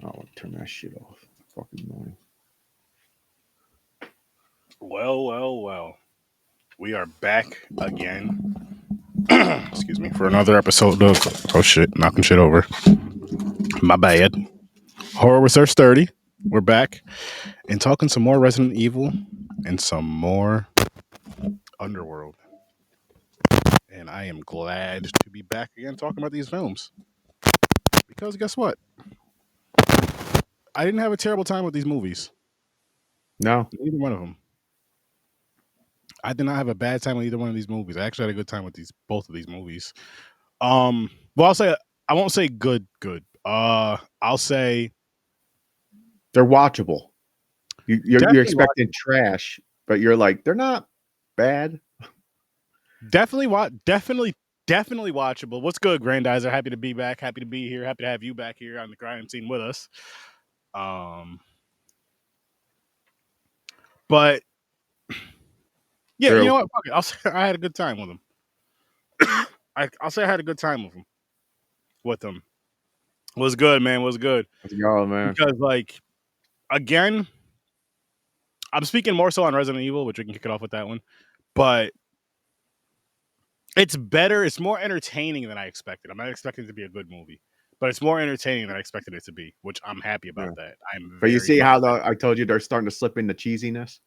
I want to turn that shit off. Fucking annoying. Well. We are back again. Excuse me, for another episode of oh shit, knocking shit over. My bad. Horror Research 30. We're back and talking some more Resident Evil and some more Underworld. And I am glad to be back again talking about these films. Because guess what? I didn't have a terrible time with these movies. No. Neither one of them. I did not have a bad time with either one of these movies. I actually had a good time with both of these movies. Well, I won't say good. I'll say They're watchable. You're definitely expecting trash, but you're like, they're not bad. definitely watchable. What's good, Grandizer? Happy to be back. Happy to be here. Happy to have you back here on the crime scene with us. But yeah, True. you know what? Fuck it. I'll say I had a good time with them. I'll say I had a good time with them. Was good, man. Was good. Oh man. Because like again, I'm speaking more so on Resident Evil, which we can kick it off with that one. But it's better. It's more entertaining than I expected. I'm not expecting it to be a good movie, but it's more entertaining than I expected it to be, which I'm happy about that. But you see how I told you they're starting to slip into cheesiness?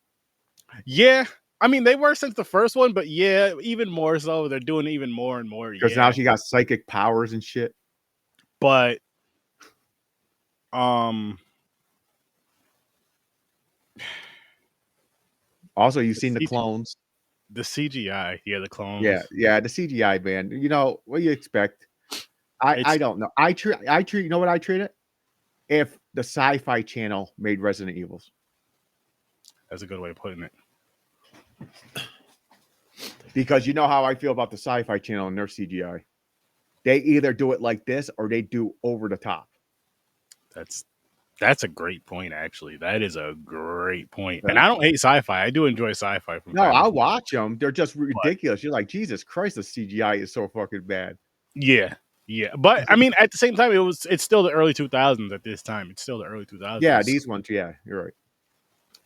Yeah. I mean, they were since the first one, but yeah, even more so. They're doing even more and more. Because now she got psychic powers and shit. But also, you've seen the clones. The CGI, the clones. Yeah, the CGI, man. You know what do you expect? I don't know. I treat. You know what I treat it? If the Sci-Fi Channel made Resident Evils. That's a good way of putting it. Because you know how I feel about the Sci-Fi Channel and their CGI. They either do it like this or they do over the top. That's a great point, actually. That is a great point. And I don't hate sci-fi. I do enjoy sci-fi. I'll watch them. They're just ridiculous. You're like, Jesus Christ, the CGI is so fucking bad. Yeah. But I mean, at the same time, it's still the early 2000s at this time. It's still the early 2000s. Yeah, these ones. Yeah, you're right.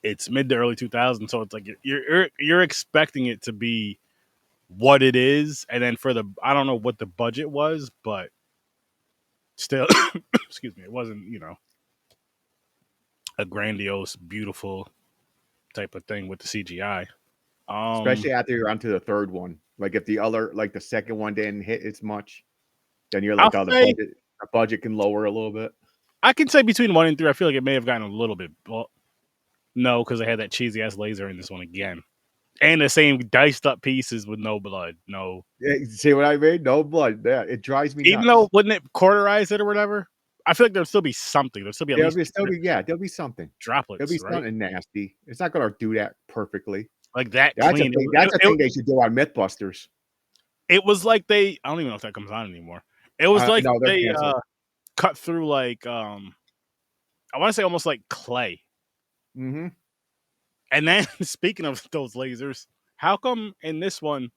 It's mid to early 2000s, so it's like you're expecting it to be what it is, and then I don't know what the budget was, but still, excuse me, it wasn't a grandiose, beautiful type of thing with the CGI. Especially after you're onto the third one. Like if the second one didn't hit as much, then you're like, the budget can lower a little bit. I can say between 1 and 3, I feel like it may have gotten a little bit. Well, no, because they had that cheesy ass laser in this one again, and the same diced up pieces with no blood. No, see what I mean? No blood. Yeah, it drives me. Even though wouldn't it cauterize it or whatever? I feel like there'll still be something. There'll still be there'll be something. Droplets. There'll be something nasty. It's not going to do that perfectly. Like that. That's a thing they should do on MythBusters. It was like I don't even know if that comes on anymore. It was like they cut through like I want to say almost like clay. Mm-hmm. And then speaking of those lasers, how come in this one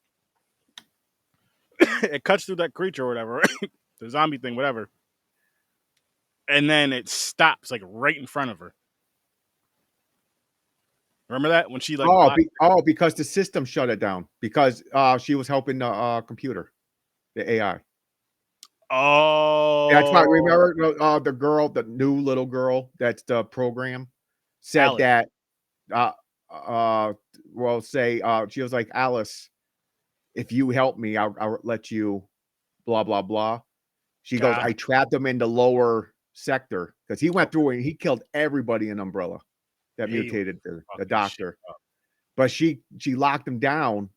it cuts through that creature or whatever, the zombie thing, whatever, and then it stops like right in front of her? Remember that when she like because the system shut it down because she was helping the computer, the AI. Oh, that's why. Remember the girl, the new little girl that's the program said Alice. That she was like, Alice, if you help me, I'll let you blah blah blah. She goes, I trapped him in the lower sector because he went through and he killed everybody in Umbrella that mutated the doctor. But she locked him down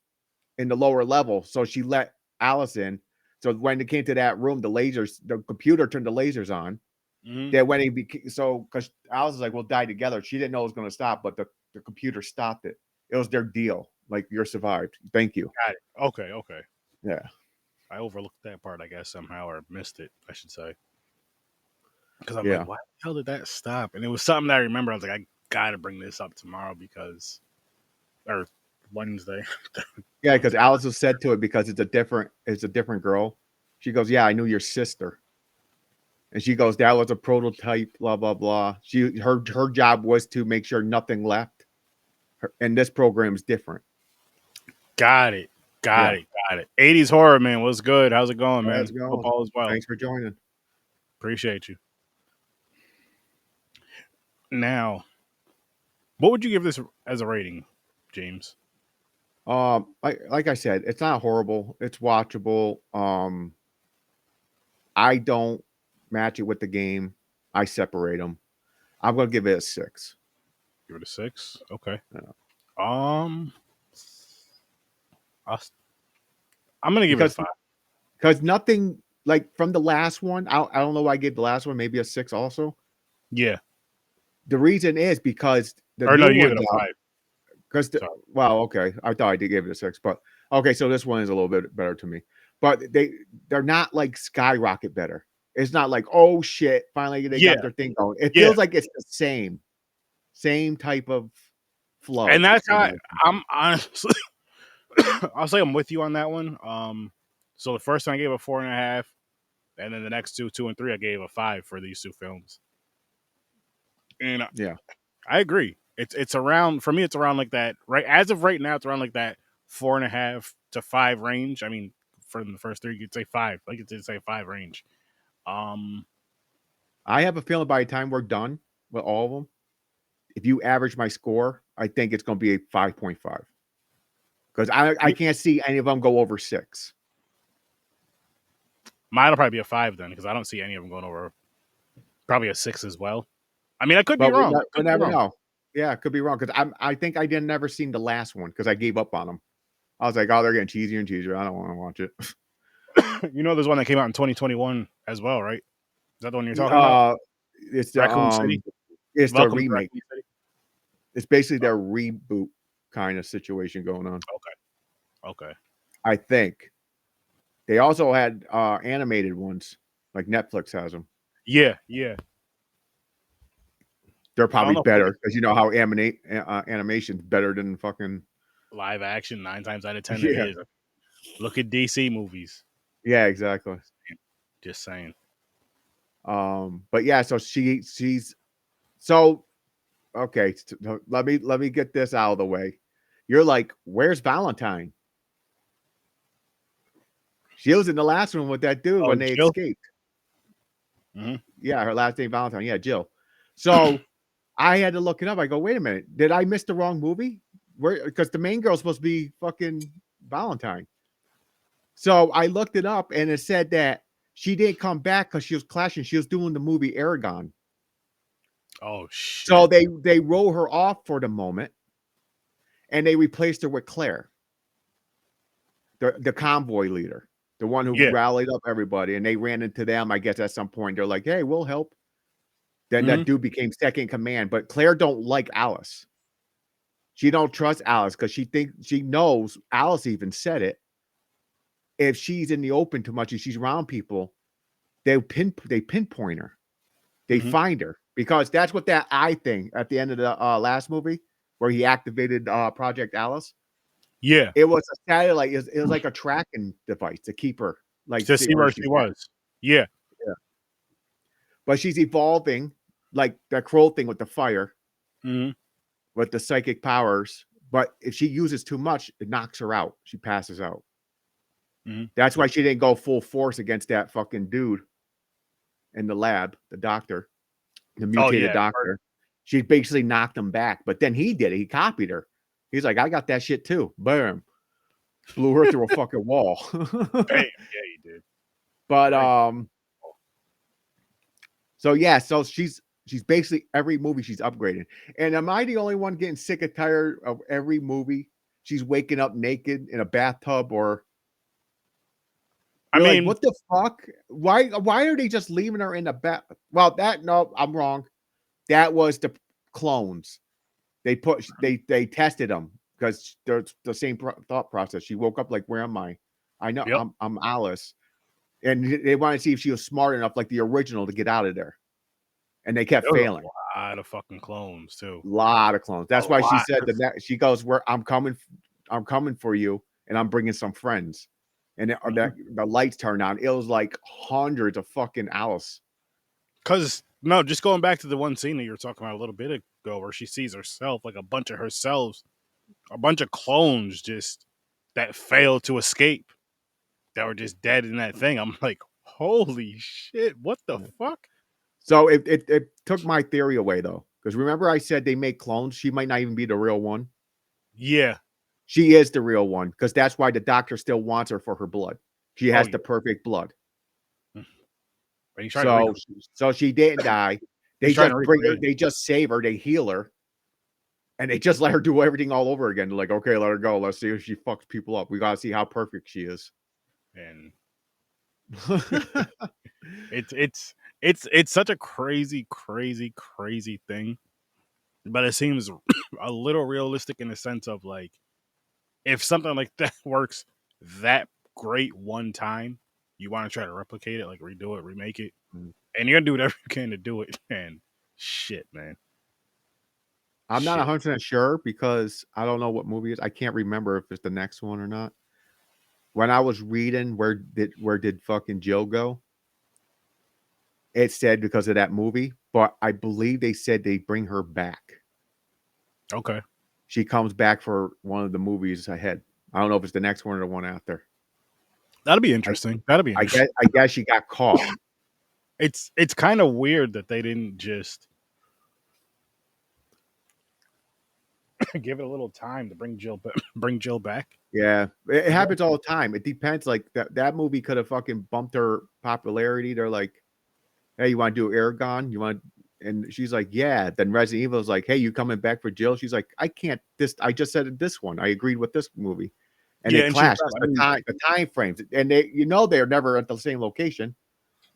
in the lower level, so she let Alice in. So when they came to that room, the computer turned the lasers on. Mm-hmm. Then when because Alice was like, we'll die together. She didn't know it was going to stop, but the computer stopped it. It was their deal. Like, you're survived. Thank you. Got it. Okay. Yeah. I overlooked that part, I guess, somehow, or missed it, I should say. Because I'm like, why the hell did that stop? And it was something that I remember. I was like, I got to bring this up tomorrow or Wednesday. Yeah, because Alice was said to it because it's a different girl. She goes, yeah, I knew your sister. And she goes, that was a prototype, blah, blah, blah. Her job was to make sure nothing left. And this program is different. Got it. Got it. 80s horror, man. What's good? How's it going, man? How's it going? Hope all is well. Thanks for joining. Appreciate you. Now, what would you give this as a rating, James? Like I said, it's not horrible. It's watchable. I don't match it with the game. I separate them. I'm gonna give it a 6. Give it a 6. Okay. Yeah. I'm gonna give it a 5. Because nothing like from the last one. I don't know why I gave the last one maybe a 6 also. Yeah. The reason is because you gave it a 5. Because okay, I thought I did give it a 6, but okay, so this one is a little bit better to me. But they're not like skyrocket better. It's not like, oh shit, finally they got their thing going. It feels like it's the same type of flow. And that's how I'm honestly I'll say I'm with you on that one. So the first one I gave a 4.5, and then the next 2 and 3, I gave a 5 for these 2 films. And yeah, I agree. It's around, for me, it's around like that, right? As of right now, it's around like that 4.5 to 5 range. I mean, for the first 3, you could say 5. Like, it's say 5 range. I have a feeling by the time we're done with all of them, if you average my score, I think it's going to be a 5.5. Because I can't see any of them go over 6. Mine will probably be a 5 then, because I don't see any of them going over probably a 6 as well. I mean, I could be wrong. We never know. Yeah, it could be wrong because I think I didn't never seen the last one because I gave up on them. I was like, oh, they're getting cheesier and cheesier. I don't want to watch it. You know, there's one that came out in 2021 as well, right? Is that the one you're talking about? It's the Raccoon City. It's the remake. It's basically their reboot kind of situation going on. Okay. I think they also had animated ones, like Netflix has them. Yeah. They're probably better because you know how animation's better than fucking live action 9 times out of 10. It is. Look at DC movies. Yeah, exactly. Just saying. But yeah, so she's so okay. Let me get this out of the way. You're like, where's Valentine? She was in the last one with that dude when they escaped. Mm-hmm. Yeah, her last name Valentine. Yeah, Jill. So I had to look it up. I go, wait a minute, did I miss the wrong movie? Where? Because the main girl's supposed to be fucking Valentine. So I looked it up, and it said that she didn't come back because she was clashing. She was doing the movie Aragon. Oh shit! So they roll her off for the moment, and they replaced her with Claire, the convoy leader, the one who rallied up everybody. And they ran into them, I guess, at some point. They're like, "Hey, we'll help." Then that dude became second command, but Claire don't like Alice. She don't trust Alice because she knows Alice even said it. If she's in the open too much and she's around people, they pinpoint her. They find her because that's what that eye thing at the end of the last movie where he activated Project Alice. Yeah, it was a satellite. It was like a tracking device to keep her, like to see where she was. Yeah. But she's evolving, like that crow thing with the fire, with the psychic powers. But if she uses too much, it knocks her out. She passes out. That's why she didn't go full force against that fucking dude in the lab, the doctor, the mutated doctor. She basically knocked him back. But then he did it. He copied her. He's like, I got that shit too. Boom. Blew her through a fucking wall. Damn, yeah, he did. But so she's basically every movie she's upgrading. And am I the only one getting sick and tired of every movie she's waking up naked in a bathtub? Or I mean, like, what the fuck? Why are they just leaving her in the bath? Well, no, I'm wrong. That was the clones. They tested them because they're the same thought process. She woke up like, where am I? I know I'm Alice. And they wanted to see if she was smart enough, like the original, to get out of there. And they kept failing. A lot of fucking clones too. A lot of clones. That's why she said that. She goes, "Where I'm coming for you, and I'm bringing some friends." And the lights turned on. It was like hundreds of fucking Alice Because no, just going back to the one scene that you were talking about a little bit ago, where she sees herself, like a bunch of herselves, a bunch of clones just that failed to escape, that were just dead in that thing. I'm like, holy shit, what the fuck? So it took my theory away though, because remember I said they make clones. She might not even be the real one. Yeah, She is the real one because that's why the doctor still wants her for her blood. She has the perfect blood. But he's trying So she didn't die. They just bring her. They just save her. They heal her, and they just let her do everything all over again. They're like, okay, let her go. Let's see if she fucks people up. We gotta see how perfect she is. And it's such a crazy thing, but it seems a little realistic in the sense of like, if something like that works that great one time, you want to try to replicate it, like redo it, remake it, and you're gonna do whatever you can to do it. And shit, man, I'm not 100% sure because I don't know what movie it is. I can't remember if it's the next one or not. When I was reading where did fucking Jill go, it said because of that movie, but I believe they said they bring her back. Okay. She comes back for one of the movies ahead. I don't know if it's the next one or the one after. That'll be interesting. I guess she got caught. It's kind of weird that they didn't just give it a little time to bring Jill back. Yeah, it happens all the time. It depends. Like that movie could have fucking bumped her popularity. They're like, hey, you want to do Aragon? You want? And she's like, yeah. Then Resident Evil is like, hey, you coming back for Jill? She's like, I can't. I just said this one. I agreed with this movie, and they clashed. The time frames, and they, they're never at the same location.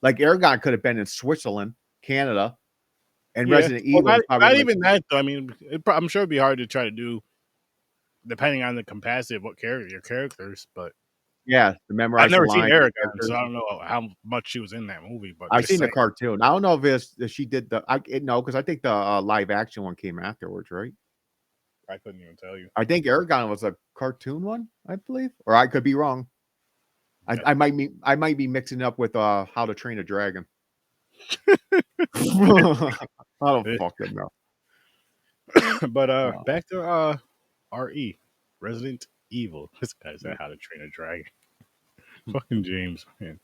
Like Aragon could have been in Switzerland, Canada, and Resident Evil. Not even that though. I mean, I'm sure it'd be hard to try to do, depending on the capacity of what your characters. But yeah, the memorize. I've never seen Aragon, so I don't know how much she was in that movie. But I've seen the cartoon. I don't know if she did the. No, because I think the live action one came afterwards, right? I couldn't even tell you. I think Aragon was a cartoon one, I believe, or I could be wrong. I might be mixing up with How to Train a Dragon. I don't fucking know. But back to RE, Resident Evil. This guy said How to Train a Dragon. Fucking James, man.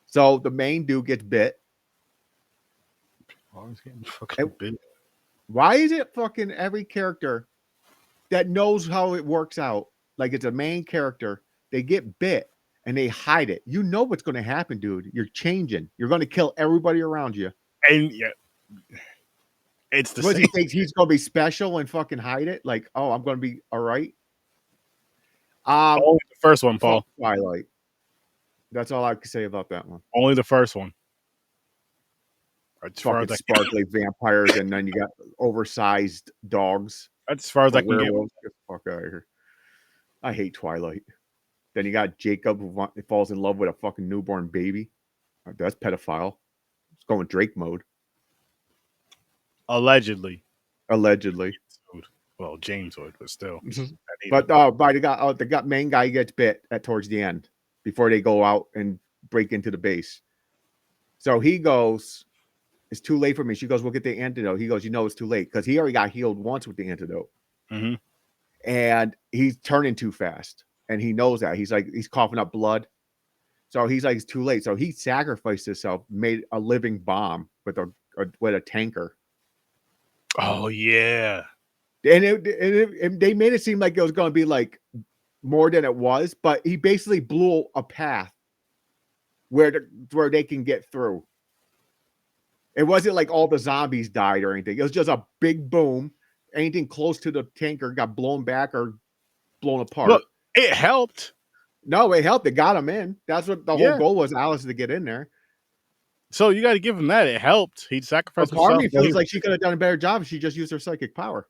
So the main dude gets bit. Always getting fucking bit. Why is it fucking every character that knows how it works out, like it's a main character, they get bit and they hide it? You know what's going to happen, dude. You're changing. You're going to kill everybody around you. And yeah, it's the same. He thinks he's going to be special and fucking hide it. Like, oh, I'm going to be all right. Only the first one, Paul. Twilight. That's all I can say about that one. Only the first one. Fucking sparkly vampires, and then you got oversized dogs. That's as far as I can get. Get the fuck out of here. I hate Twilight. Then you got Jacob who falls in love with a fucking newborn baby. That's pedophile. It's going Drake mode. Allegedly. Well, James would, but still. But the main guy gets bit towards the end before they go out and break into the base. So he goes, it's too late for me. She goes, we'll get the antidote. He goes, it's too late because he already got healed once with the antidote. Mm-hmm. And he's turning too fast. And he knows that. He's coughing up blood. So he's like, it's too late. So he sacrificed himself, made a living bomb with a tanker. Oh, yeah. And they made it seem like it was going to be like more than it was, but he basically blew a path where they can get through. It wasn't like all the zombies died or anything. It was just a big boom. Anything close to the tanker got blown back or blown apart. Look, it helped. No, it helped. It got him in. That's what the whole goal was, Alice, to get in there. So you got to give him that. It helped. He sacrificed himself. Part of me feels like she could have done a better job if she just used her psychic power.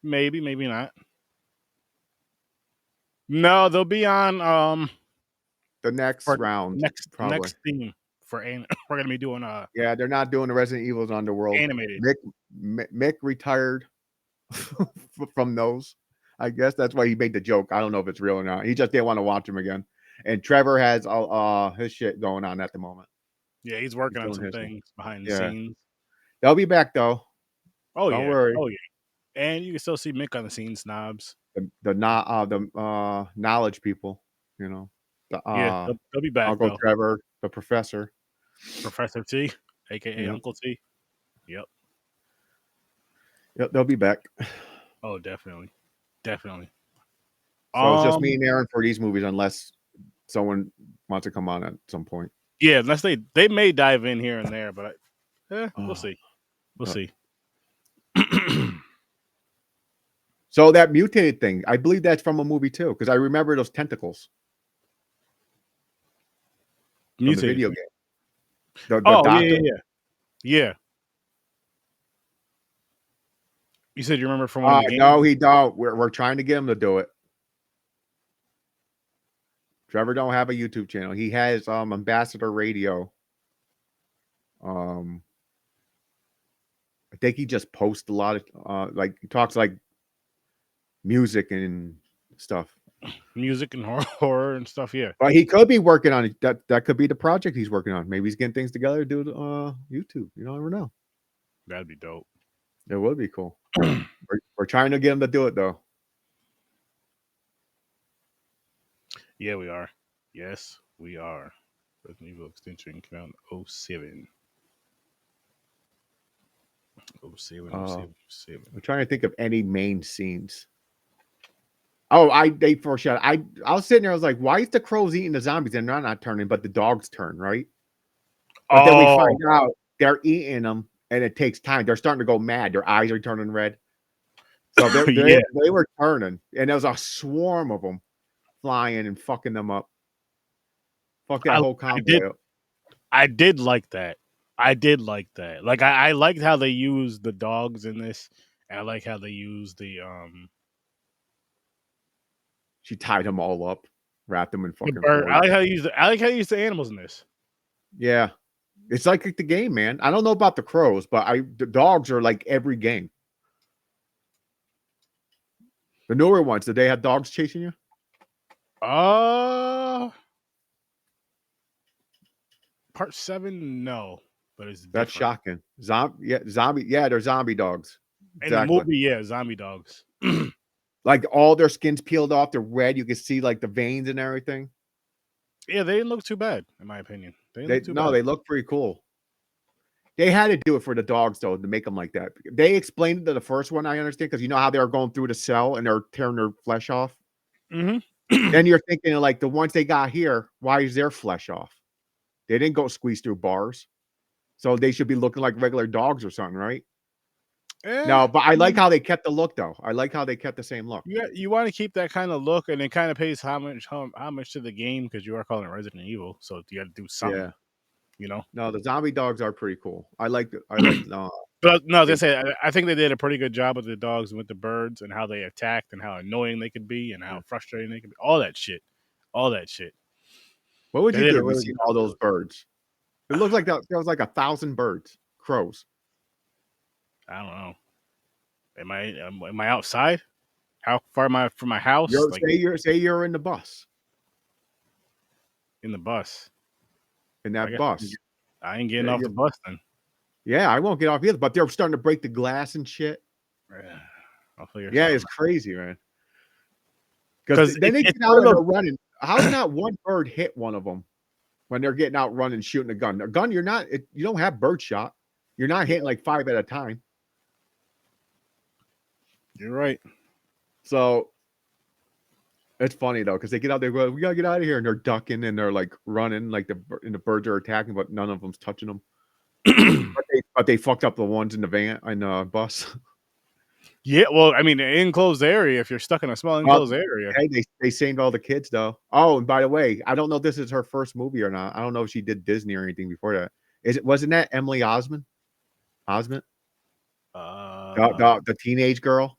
Maybe not. No, they'll be on the next round. Next theme for we're gonna be doing yeah, they're not doing the Resident Evil's Underworld animated. Mick retired from those. I guess that's why he made the joke. I don't know if it's real or not. He just didn't want to watch him again. And Trevor has his shit going on at the moment. Yeah, he's working on some things behind the scenes. They'll be back though. Oh Don't yeah. worry. Oh yeah. And you can still see Mick on the scene, snobs. The knowledge people, you know. Yeah, they'll be back Uncle though. Trevor, the professor. Professor T, aka Uncle T. Yep. Yep, they'll be back. Oh, definitely. Definitely. So it's just me and Aaron for these movies, unless someone wants to come on at some point. Yeah, unless they may dive in here and there, but we'll see. We'll see. So that mutated thing, I believe that's from a movie too, because I remember those tentacles. From the video game. The doctor. Yeah. You said you remember from one of the games? No, he don't. We're trying to get him to do it. Trevor don't have a YouTube channel. He has Ambassador Radio. I think he just posts a lot of like he talks like music and stuff. Music and horror and stuff, yeah. But he could be working on it. That could be the project he's working on. Maybe he's getting things together to do YouTube. You never know. That'd be dope. It would be cool. We're trying to get him to do it though. Yeah, we are. Yes, we are. Resident Evil Extinction came out in 07. 07. I'm trying to think of any main scenes. Oh, they foreshadowed. I was sitting there, I was like, why is the crows eating the zombies? And they're not turning, but the dogs turn, right? But then we find out they're eating them and it takes time. They're starting to go mad. Their eyes are turning red. So they were turning, and there was a swarm of them flying and fucking them up. Fuck that whole convoy up. I did like that. Like I liked how they used the dogs in this, and I like how they used the She tied them all up, wrapped them in fucking bird. I like how you use the animals in this. Yeah. It's like the game, man. I don't know about the crows, but the dogs are like every game. The newer ones, did they have dogs chasing you? Part 7, no, but it's that's different. shocking. Zombie. Yeah, they're zombie dogs. Exactly. In the movie, yeah, zombie dogs. Like all their skins peeled off, they're red. You can see like the veins and everything. Yeah, they didn't look too bad, in my opinion. They look pretty cool. They had to do it for the dogs though to make them like that. They explained it to the first one, I understand, because you know how they were going through the cell and they're tearing their flesh off. Mm-hmm. Then you're thinking like the ones they got here, why is their flesh off? They didn't go squeeze through bars, so they should be looking like regular dogs or something, right? No, but I like how they kept the look though. I like how they kept the same look. Yeah, you want to keep that kind of look, and it kind of pays how much to the game, because you are calling it Resident Evil, so you got to do something. Yeah. You know. No, the zombie dogs are pretty cool. I like. But no, I think they did a pretty good job with the dogs and with the birds and how they attacked and how annoying they could be and how frustrating they could be. All that shit. What would you do if you seen all those birds? It looked like there was like 1,000 birds, crows. I don't know. Am I outside? How far am I from my house? Say you're in the bus. In the bus. In that bus. I ain't getting off the bus then. Yeah, I won't get off either, but they're starting to break the glass and shit. Yeah, it's crazy, man. Because then they get out and they're running. How did not one bird hit one of them when they're getting out running, shooting a gun? A gun, you don't have bird shot. You're not hitting like 5 at a time. You're right. So it's funny though, because they get out there, we gotta get out of here, and they're ducking and they're like running, like the birds are attacking, but none of them's touching them. but they fucked up the ones in the van and the bus. Yeah, well, I mean, an enclosed area. If you're stuck in a small enclosed area, hey, they saved all the kids though. Oh, and by the way, I don't know if this is her first movie or not. I don't know if she did Disney or anything before that. Wasn't that Emily Osment? The teenage girl,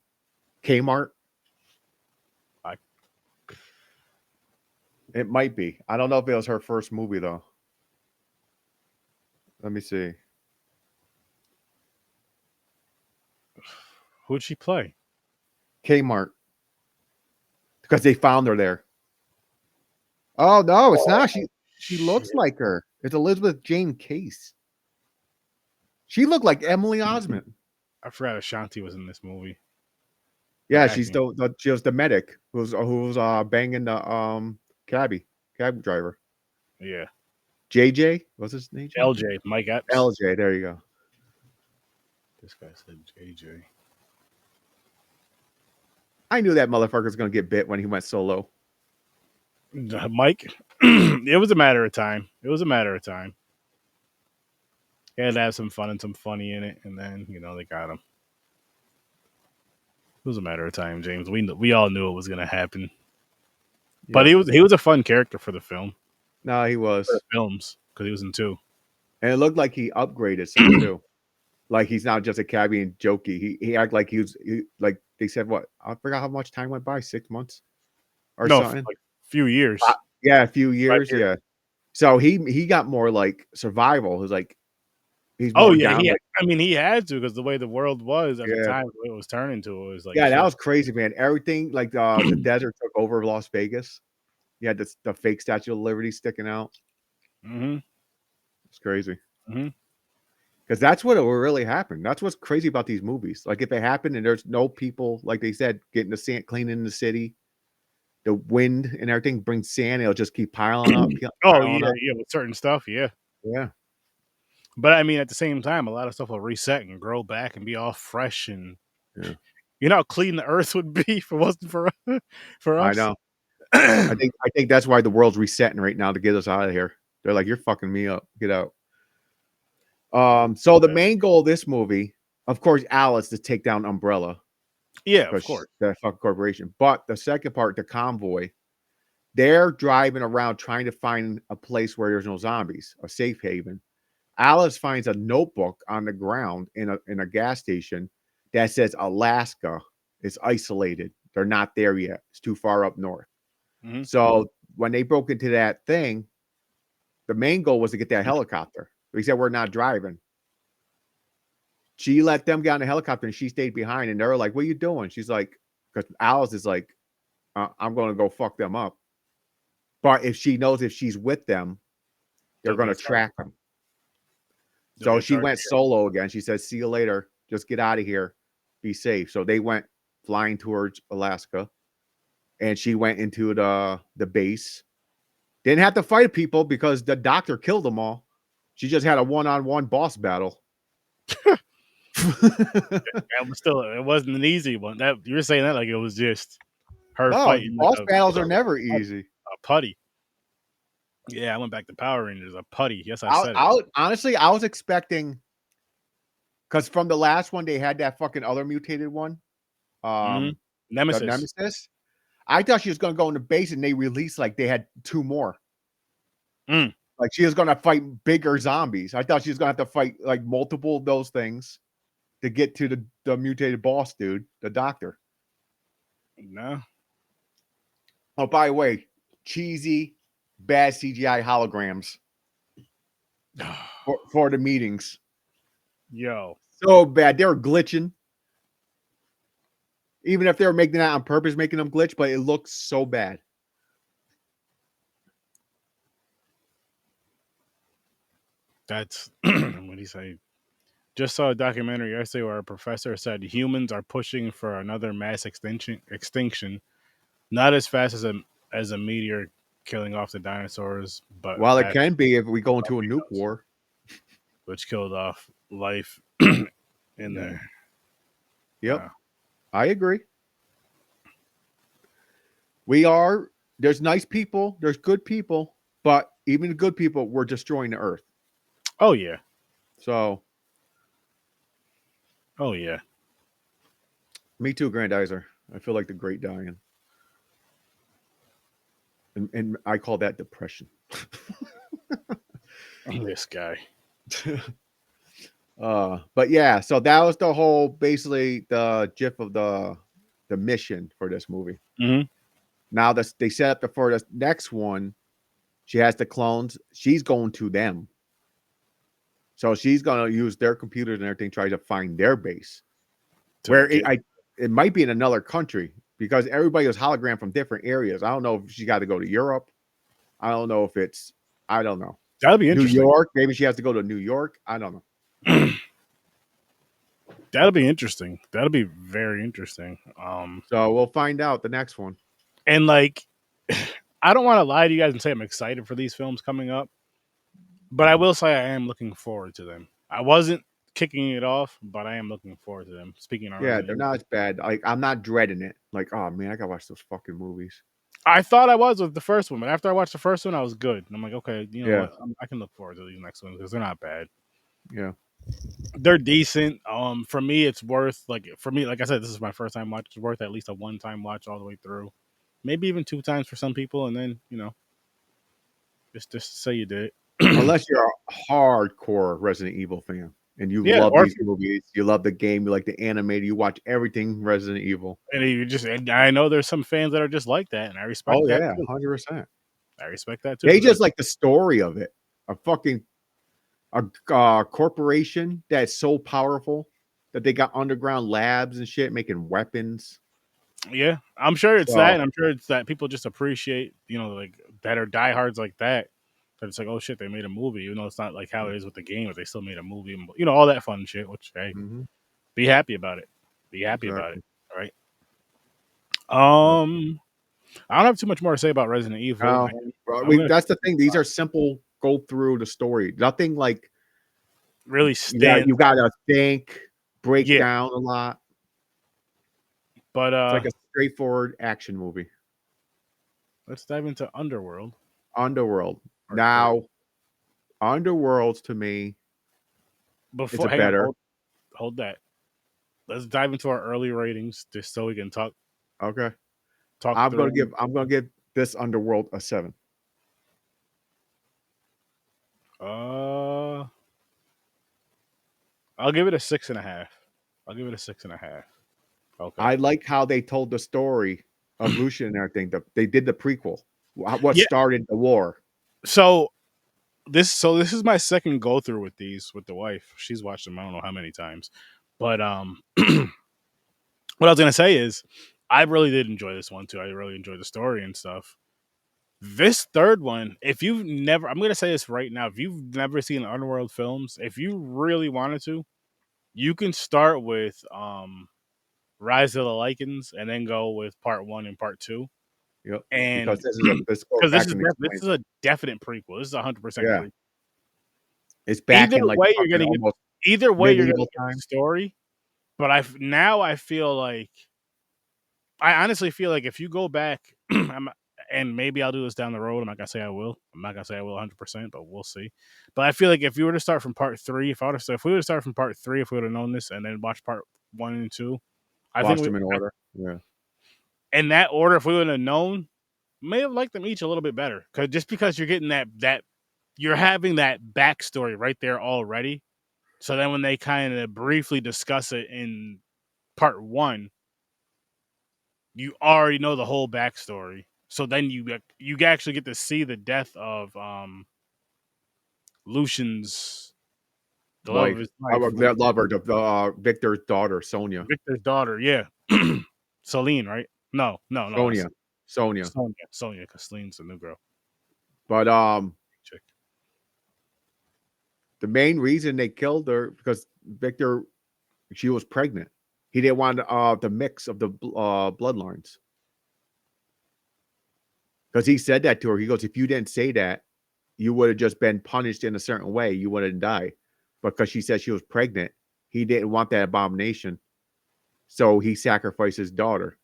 Kmart. It might be. I don't know if it was her first movie though. Let me see. Who'd she play? Kmart. Because they found her there. Oh no, it's not. She looks like her. It's Elizabeth Jane Case. She looked like Emily Osment. I forgot Ashanti was in this movie. Yeah, she's she was the medic who's banging the cab driver. Yeah. JJ, what's his name? LJ, Mike Epps. LJ, there you go. This guy said JJ. I knew that motherfucker's gonna get bit when he went solo. Mike, it was a matter of time. He had to have some fun and some funny in it, and then they got him. It was a matter of time, James. We all knew it was going to happen, but he was a fun character for the film. No, he was for the films because he was in 2, and it looked like he upgraded some too. Like he's not just a cabbie and jokey. He acted like he like they said what I forgot how much time went by 6 months or something. Like a few years. Yeah, a few years. Yeah. So he got more like survival. He's like he's more down. He had to because the way the world was at the time, the way it was turning to, it was like that was crazy, man. Everything like the desert took over Las Vegas. You had the fake Statue of Liberty sticking out. Mm-hmm. It's crazy. Mm-hmm. Because that's what will really happen. That's what's crazy about these movies. Like if it happened and there's no people, like they said, getting the sand, cleaning the city, the wind and everything brings sand. It'll just keep piling up. With certain stuff, yeah. But I mean, at the same time, a lot of stuff will reset and grow back and be all fresh. And you know how clean the earth would be if it wasn't for us. I know. I think that's why the world's resetting right now to get us out of here. They're like, you're fucking me up. Get out. So the main goal of this movie, of course, Alice to take down Umbrella. Yeah, of course. That fucking corporation. But the second part, the convoy, they're driving around trying to find a place where there's no zombies, a safe haven. Alice finds a notebook on the ground in a gas station that says Alaska is isolated. They're not there yet. It's too far up north. Mm-hmm. So when they broke into that thing, the main goal was to get that helicopter. He said, we're not driving. She let them get on the helicopter and she stayed behind. And they're like, what are you doing? She's like, because Alice is like, I'm going to go fuck them up. But if she knows if she's with them, they're going to track them. So she went solo again. She said, see you later. Just get out of here. Be safe. So they went flying towards Alaska. And she went into the base. Didn't have to fight people because the doctor killed them all. She just had a one-on-one boss battle. It wasn't an easy one. That you were saying that like it was just her fighting. Boss battles are never easy. A putty. Yeah, I went back to Power Rangers. A putty. Yes, I said it. Honestly, I was expecting because from the last one they had that fucking other mutated one. Nemesis. I thought she was gonna go in the base and they released like they had 2 more. Like she was gonna fight bigger zombies. I thought she was gonna have to fight like multiple of those things to get to the mutated boss dude, the doctor. No. Oh, by the way, cheesy, bad CGI holograms for the meetings. Yo. So bad. They were glitching. Even if they were making that on purpose, making them glitch, but it looks so bad. That's what do you say? Just saw a documentary yesterday where a professor said humans are pushing for another mass extinction, not as fast as a meteor killing off the dinosaurs, but it can be if we go into a nuke war, which killed off life in there. Yep, I agree. There's nice people, there's good people, but even the good people were destroying the earth. Oh yeah. So. Oh yeah. Me too, Grandizer. I feel like the great dying. And I call that depression. This guy. But yeah, so that was the whole basically the gif of the mission for this movie. Mm-hmm. Now they set up for the next one. She has the clones. She's going to them. So she's gonna use their computers and everything, try to find their base. Where it might be in another country because everybody was hologram from different areas. I don't know if she got to go to Europe. I don't know if I don't know. That'll be New interesting. York. Maybe she has to go to New York. I don't know. That'll be interesting. That'll be very interesting. So we'll find out the next one. And like, I don't want to lie to you guys and say I'm excited for these films coming up, but I will say I am looking forward to them. I wasn't kicking it off, but I am looking forward to them. Speaking of Yeah, Resident they're Evil, not as bad. Like I'm not dreading it. Like, oh man, I gotta watch those fucking movies. I thought I was with the first one, but after I watched the first one, I was good. And I'm like, okay, you know Yeah, what? I can look forward to these next ones because they're not bad. yeah. They're decent. For me, it's worth like I said, this is my first time watch. It's worth at least a one time watch all the way through, maybe even two times for some people, and then just say you did it. Unless you're a hardcore Resident Evil fan and you Yeah, love or if these movies, you love the game, you like the animated, you watch everything Resident Evil. and I know there's some fans that are just like that, and I respect Oh that yeah, too. 100%. I respect that too. They 'Cause just like the story of it. A fucking corporation that's so powerful that they got underground labs and shit making weapons. yeah, I'm sure it's that, So and I'm sure it's that people just appreciate, like that are diehards like that. That it's like, oh shit, they made a movie, even though it's not like how it is with the game, but they still made a movie, and, all that fun shit. Which, hey, mhm, be happy about it. Be happy about it. exactly. All right. So, I don't have too much more to say about Resident Evil. no, And well, I'm gonna that's the thing. These are simple. Go through the story. Nothing like really you got. stand. You got to think, break Yeah, down a lot. but It's like a straightforward action movie. let's dive into Underworld Underworld. Part 3. Now, Underworlds to me is Before, a hang on, better. hold that. Let's dive into our early ratings just so we can Okay. talk I'm gonna through. give. I'm gonna give this Underworld a 7. Uh, I'll give it a 6.5. I'll give it a 6.5. Okay. I like how they told the story of Lucian and everything. They did the prequel. What Yeah. started the war? So this is my second go through with these with the wife. She's watched them I don't know how many times, but what I was gonna say is I really did enjoy this one too. I really enjoyed the story and stuff. This third one, if you've never, I'm gonna say this right now, if you've never seen Underworld films, if you really wanted to, you can start with Rise of the Lycans and then go with part 1 and part 2. Yep. Because And this goes because back and this explain. is a definite prequel. This is 100% Yeah, prequel. it's back Either in like way, you're fucking gonna get almost either way you're gonna medieval get the times. story. But I feel like I honestly feel like if you go back, and maybe I'll do this down the road. I'm not gonna say I will. I'm not gonna say I will 100%, but we'll see. But I feel like if you were to start from part 3, if we were to start from part 3, if we would have known this and then watch part 1 and 2, I think Watched them in order. Yeah. in that order, if we would have known, may have liked them each a little bit better. Because you're getting that you're having that backstory right there already. So then when they kind of briefly discuss it in part 1, you already know the whole backstory. So then you actually get to see the death of Lucian's the love of Wife. his I life, would love her. Victor's daughter, Sonia. Victor's daughter. Yeah, Celine, right? No, that's Sonia. Sonia. Sonia, because Celine's the new girl. But Chick. the main reason they killed her because Victor, she was pregnant. He didn't want the mix of the bloodlines. Because he said that to her. He goes, if you didn't say that, you would have just been punished in a certain way. You wouldn't die. Because she said she was pregnant, he didn't want that abomination. So he sacrificed his daughter.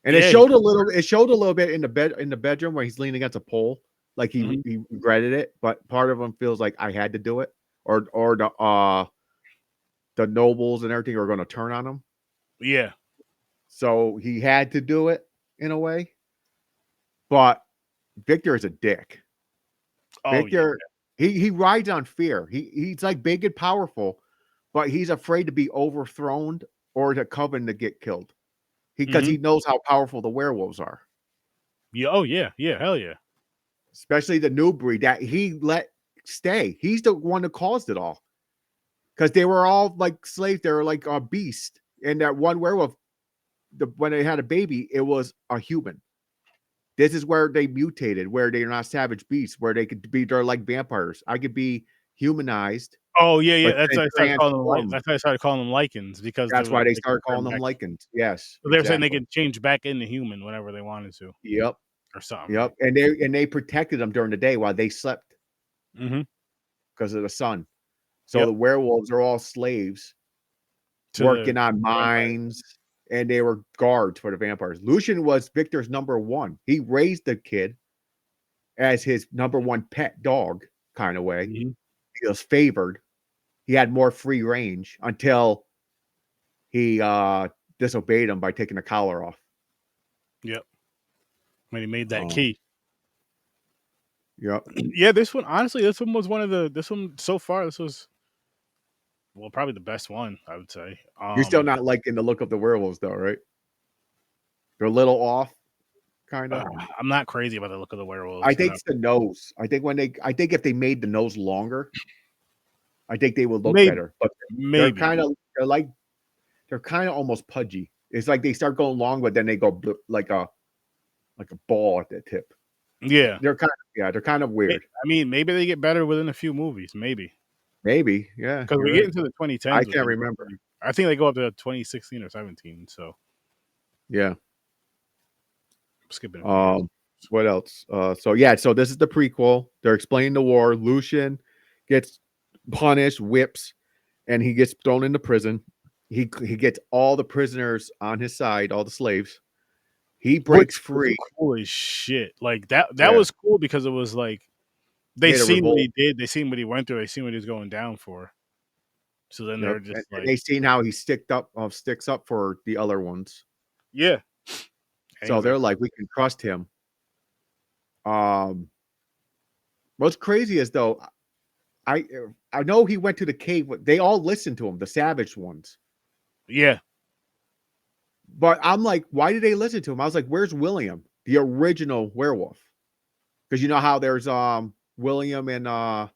And Yeah. it showed a little bit in the bedroom where he's leaning against a pole, like Mhm. he regretted it, but part of him feels like I had to do it, or the nobles and everything are going to turn on him, Yeah. so he had to do it in a way. But Victor is a dick. Oh yeah. Victor, he rides on fear. He's like big and powerful, but he's afraid to be overthrown or to coven to get killed. Because Hmm. he knows how powerful the werewolves are. Yeah. Oh yeah. Yeah. Hell yeah. Especially the new breed that he let stay. He's the one that caused it all. Because they were all like slaves. They were like a beast. And that one werewolf, when they had a baby, it was a human. This is where they mutated, where they're not savage beasts, where they're like vampires. I could be humanized, Oh yeah, yeah. but That's then why I started calling them. transform. That's why I started calling them Lycans because That's why they they could started calling turn them back. Lycans. Yes, So they're saying they exactly. could change back into human whenever they wanted to, Yep, or something, yep. right? And they protected them during the day while they slept Mm-hmm. because of the sun. So Yep. the werewolves are all slaves To the working on vampire. mines, and they were guards for the vampires. Lucian was Victor's number one. He raised the kid as his number one pet dog, kind of way. Mm-hmm. He was favored. He had more free range until he disobeyed him by taking the collar off. Yep. When he made that Oh, key. yep. Yeah, this one honestly, this one was one of the this one so far. This was probably the best one, I would say. You're still not liking the look of the werewolves, though, right? They're a little off, kind of. I'm not crazy about the look of the I werewolves. think it's the nose. I think if they made the nose longer, I think they would look Maybe, better. But they're maybe, kind of they're kind of almost pudgy. It's like they start going long, but then they go like a ball at the tip. yeah. They're kind of weird. I mean, maybe they get better within a few movies. Maybe Maybe, yeah, because you're we get right. into the I 2010s with can't them. remember. I think they go up to 2016 or 17. So Yeah. skipping a few years. What else? So yeah, so this is the prequel. They're explaining the war. Lucian gets punished, whips, and he gets thrown into prison. He gets all the prisoners on his side, all the slaves. He breaks Which was free. cool as shit. Like that Yeah, was cool because it was like he they had a seen what revolt. he did, they seen what he went through, they seen what he was going down for. So then Yep, they're just and like, they seen how he sticks up for the other ones. yeah. And So he's like, they're like, we can trust him. Um, what's crazy is though, I I know he went to the cave. They all listened to him, the savage ones. yeah. But I'm like, why did they listen to him? I was like, where's William, the original werewolf? Because you know how there's William and uh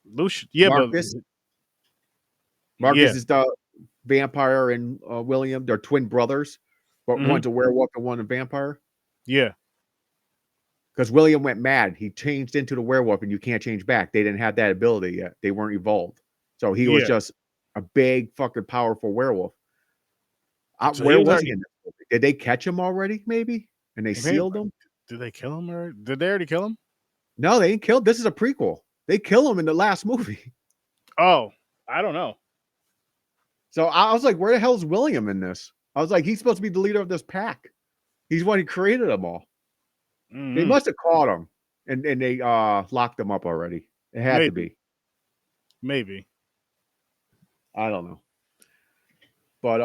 Lucian, yeah, but Marcus. Marcus yeah. is the vampire, and William, they're twin brothers, but Hmm. one's a werewolf and one a vampire. Yeah. Because William went mad, he changed into the werewolf, and you can't change back. They didn't have that ability yet. They weren't evolved, so he was Yeah. just a big fucking powerful werewolf. So he Where was was he already in this movie? Did they catch him already? Maybe, and they maybe, sealed him. did they kill him or did they already kill him? No, they ain't killed. This is a prequel. They kill him in the last movie. Oh, I don't know. So I was like, where the hell's William in this? I was like, he's supposed to be the leader of this pack. He's one who created them all. They Hmm. must have caught him, and they locked him up already. It had to Maybe. be. Maybe. I don't know. But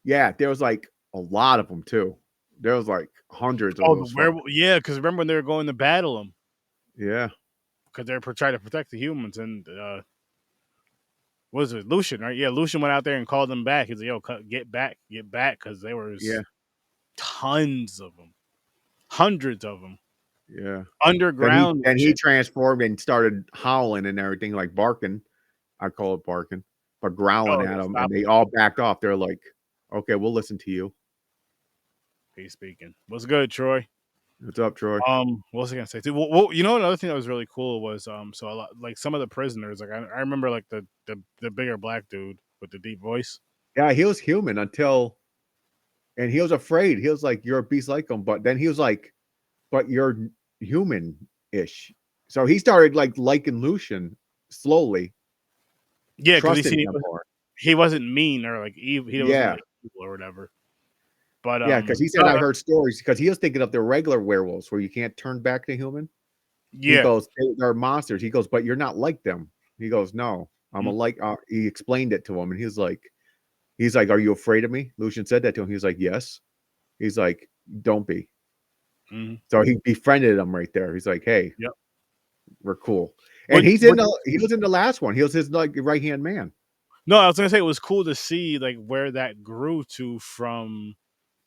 yeah, there was like a lot of them too. There was like hundreds of Oh, the those fuckers. werewolf. Yeah, because remember when they were going to battle him Yeah. because they were trying to protect the humans and what was it Lucian, right? Yeah, Lucian went out there and called them back. He's like, "Yo, get back, because there was Yeah. tons of them, hundreds of them Yeah. underground and Then he shit." transformed and started howling and everything, like barking. I call it barking, but growling Oh, at yeah, them, and stop they it. all backed off. They're like, "Okay, we'll listen to you." He's speaking. What's good, Troy? What's up, Troy? What was I gonna say? Too? Well, you know, another thing that was really cool was so a lot, like some of the prisoners, like I remember like the bigger black dude with the deep voice. Yeah, he was human until, and he was afraid. He was like, "You're a beast like him," but then he was like, "But you're human-ish." So he started like liking Lucian slowly, Yeah, because trusting him more. he wasn't mean or like evil. He wasn't Yeah, like evil or whatever. But yeah, because he said, "I heard stories." Because he was thinking of the regular werewolves where you can't turn back to human. He yeah. goes, "They're monsters." He goes, "But you're not like them." He goes, "No, I'm a Mhm. like." He explained it to him, and he's like, "Are you afraid of me?" Lucian said that to him. He's like, "Yes." He's like, "Don't be." Mhm. So he befriended him right there. He's like, "Hey, Yep. we're cool." And Which, he was in the last one. He was his like right hand man. no, I was gonna say it was cool to see like where that grew to from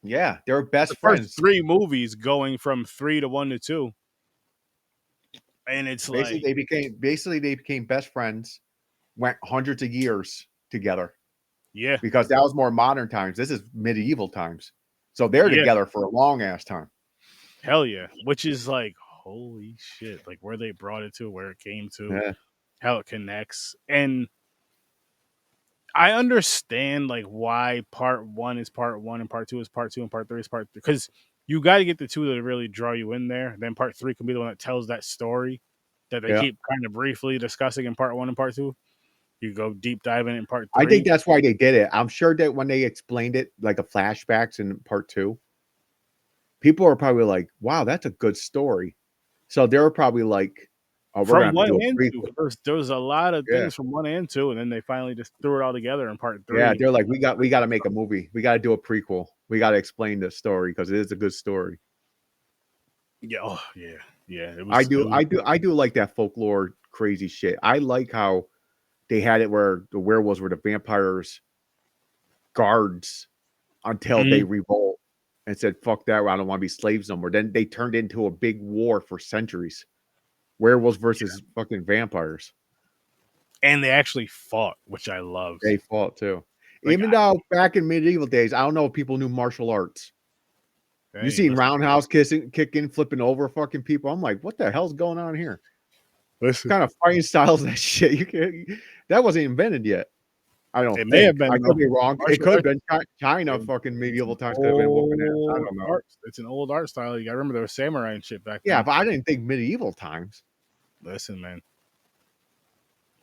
Yeah, they were the best first friends. 3 movies going from 3 to 1 to 2, and it's Basically, they became best friends. Went hundreds of years together. Yeah. Because that was more modern times. This is medieval times. So they're together for a long ass time. Hell yeah. Which is like, holy shit. Like where they brought it to, where it came to, how it connects. And I understand like why part 1 is part 1 and part 2 is part 2 and part 3 is part 3. Because you got to get the 2 to really draw you in there. Then part 3 can be the one that tells that story that they keep kind of briefly discussing in part 1 and part 2. You go deep diving in part 3. I think that's why they did it. I'm sure that when they explained it, like the flashbacks in part 2, people are probably like, wow, that's a good story. So they were probably like, oh, we're from going to 1 do a and prequel. 2, there was a lot of things from 1 and 2, and then they finally just threw it all together in part 3. Yeah, they're like, we got to make a movie. We got to do a prequel. We got to explain this story because it is a good story. Yeah, oh, yeah. It I was, do like that folklore crazy shit. I like how they had it where the werewolves were the vampires' guards until they revolt and said, fuck that, I don't want to be slaves no more. Then they turned into a big war for centuries. Werewolves versus fucking vampires. and they actually fought, which I loved. They fought too. Like, Even though back in medieval days, I don't know if people knew martial arts. You seen roundhouse kicking, flipping over fucking people. I'm like, what the hell's going on here? What kind of fighting styles that shit? That wasn't invented yet. I don't think. May have been, I could be wrong. It could have been China. It's fucking medieval times could have been whooping it. I don't know. It's an old art style. You got to remember there was samurai and shit back then. Yeah, but I didn't think medieval times. Listen, man.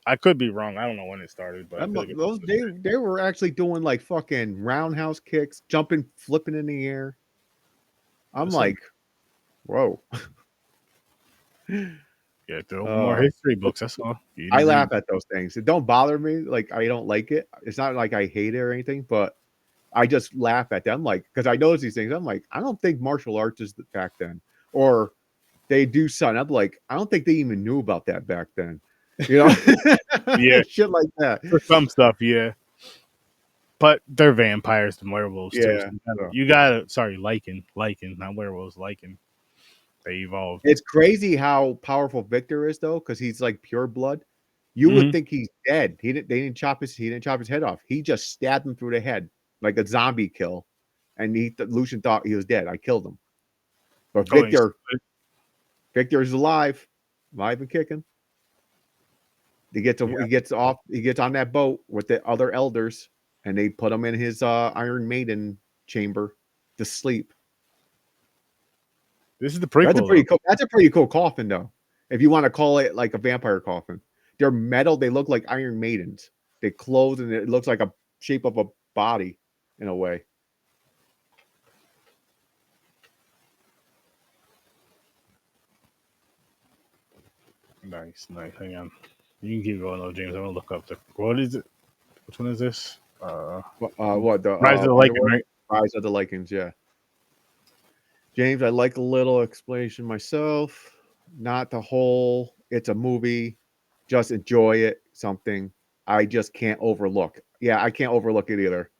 I could be wrong. I don't know when it started, but those they were actually doing like fucking roundhouse kicks, jumping, flipping in the air. I'm like, whoa. Yeah, more history books. That's all. I laugh at those things. It don't bother me. Like I don't like it. It's not like I hate it or anything, but I just laugh at them. Like because I notice these things. I'm like, I don't think martial arts is back then, or they do something. I'm like, I don't think they even knew about that back then. You know, yeah, shit like that for some stuff. Yeah, but they're vampires and werewolves too. So you gotta Lycan, not werewolves. Lycan. They evolved. It's crazy how powerful Victor is, though, because he's like pure blood. You would think he's dead. He didn't chop his head off. He just stabbed him through the head like a zombie kill, and Lucian thought he was dead. I killed him, but Victor's alive and kicking. He gets on that boat with the other elders, and they put him in his Iron Maiden chamber to sleep. This is the prequel. That's a pretty cool coffin, though. If you want to call it like a vampire coffin, they're metal. They look like Iron Maidens. They clothed, and it looks like a shape of a body in a way. Nice. Hang on. You can keep going though, James. I'm gonna look up what is it? Which one is this? What the Rise of the Lycan, right? Rise of the Lycans, yeah. James, I like a little explanation myself. Not the whole. It's a movie. Just enjoy it. Something I just can't overlook. Yeah, I can't overlook it either.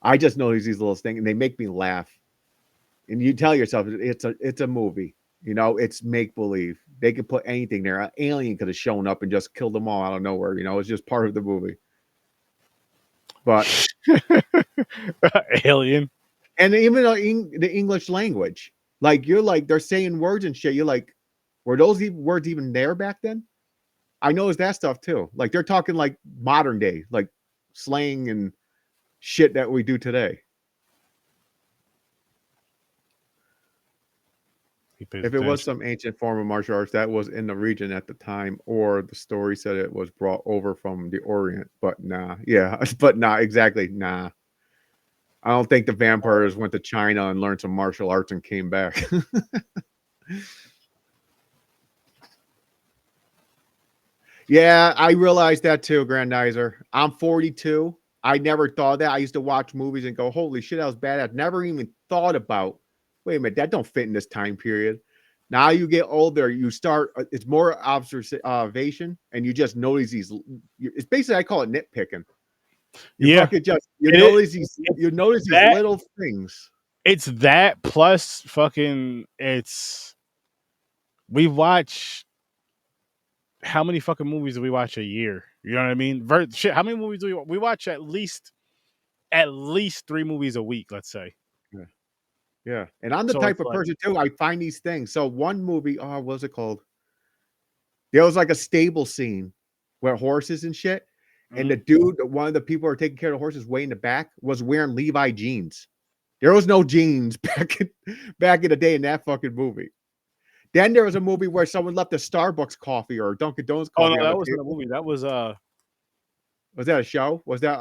I just know these little things, and they make me laugh. And you tell yourself it's a movie. You know, it's make believe. They could put anything there. An alien could have shown up and just killed them all out of nowhere. You know, it's just part of the movie. But alien, and even the English language, like you're like they're saying words and shit. You're like, were those words even there back then? I noticed that stuff too. Like they're talking like modern day, like slang and shit that we do today. If it was some ancient form of martial arts that was in the region at the time, or the story said it was brought over from the Orient, but nah, exactly, nah. I don't think the vampires went to China and learned some martial arts and came back. Yeah, I realized that too, Grandizer. I'm 42. I never thought that. I used to watch movies and go, holy shit, that was bad. I've never even thought about, wait a minute, that don't fit in this time period. Now you get older, you start, it's more observation, and you just notice these, it's basically, I call it nitpicking. You notice these little things. It's that plus fucking, we watch, how many fucking movies do we watch a year? You know what I mean? How many movies do we watch? At least at least 3 movies a week, let's say. Yeah. Yeah. And I'm the So type it's of like, person too. I find these things. So one movie, what was it called? There was like a stable scene where horses and shit. And the dude, one of the people who are taking care of the horses way in the back was wearing Levi jeans. There was no jeans back in the day in that fucking movie. Then there was a movie where someone left a Starbucks coffee or a Dunkin' Donuts oh no, coffee on that the wasn't a table. movie. That was Was that a show? Was that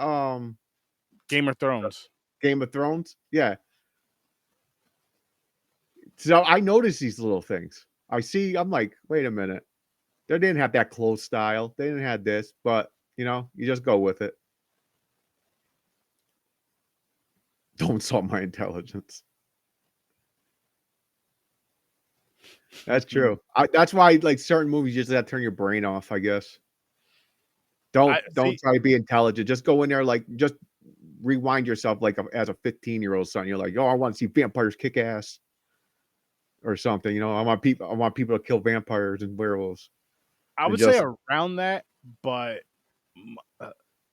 Game of Thrones. Game of Thrones? Yeah. So I noticed these little things. I'm like, wait a minute. They didn't have that clothes style. They didn't have this, but you just go with it. Don't insult my intelligence. That's true. That's why like certain movies you just have to turn your brain off, I guess. Don't try to be intelligent. Just go in there like just rewind yourself like as a 15-year-old son. You're like, oh, I want to see vampires kick ass or something. I want people to kill vampires and werewolves. I would say around that, but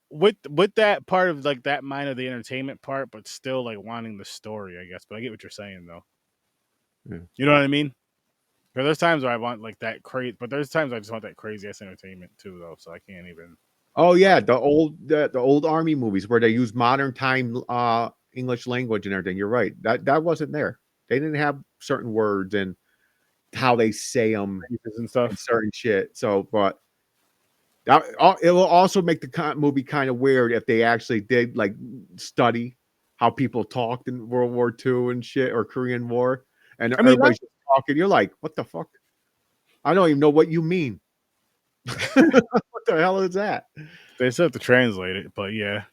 with that part of like that mind of the entertainment part, but still like wanting the story, I guess. But I get what you're saying though. Yeah. You know what I mean? Because there's times where I want like that crazy, but there's times I just want that crazy ass entertainment too, though. So I can't even. Oh yeah, the old army movies where they use modern time English language and everything. You're right. That wasn't there. They didn't have certain words and how they say them and stuff and certain shit. So, but it will also make the movie kind of weird if they actually did like study how people talked in World War II and shit or Korean War, and everybody's just talking. You're like, what the fuck? I don't even know what you mean. What the hell is that? They still have to translate it, but yeah.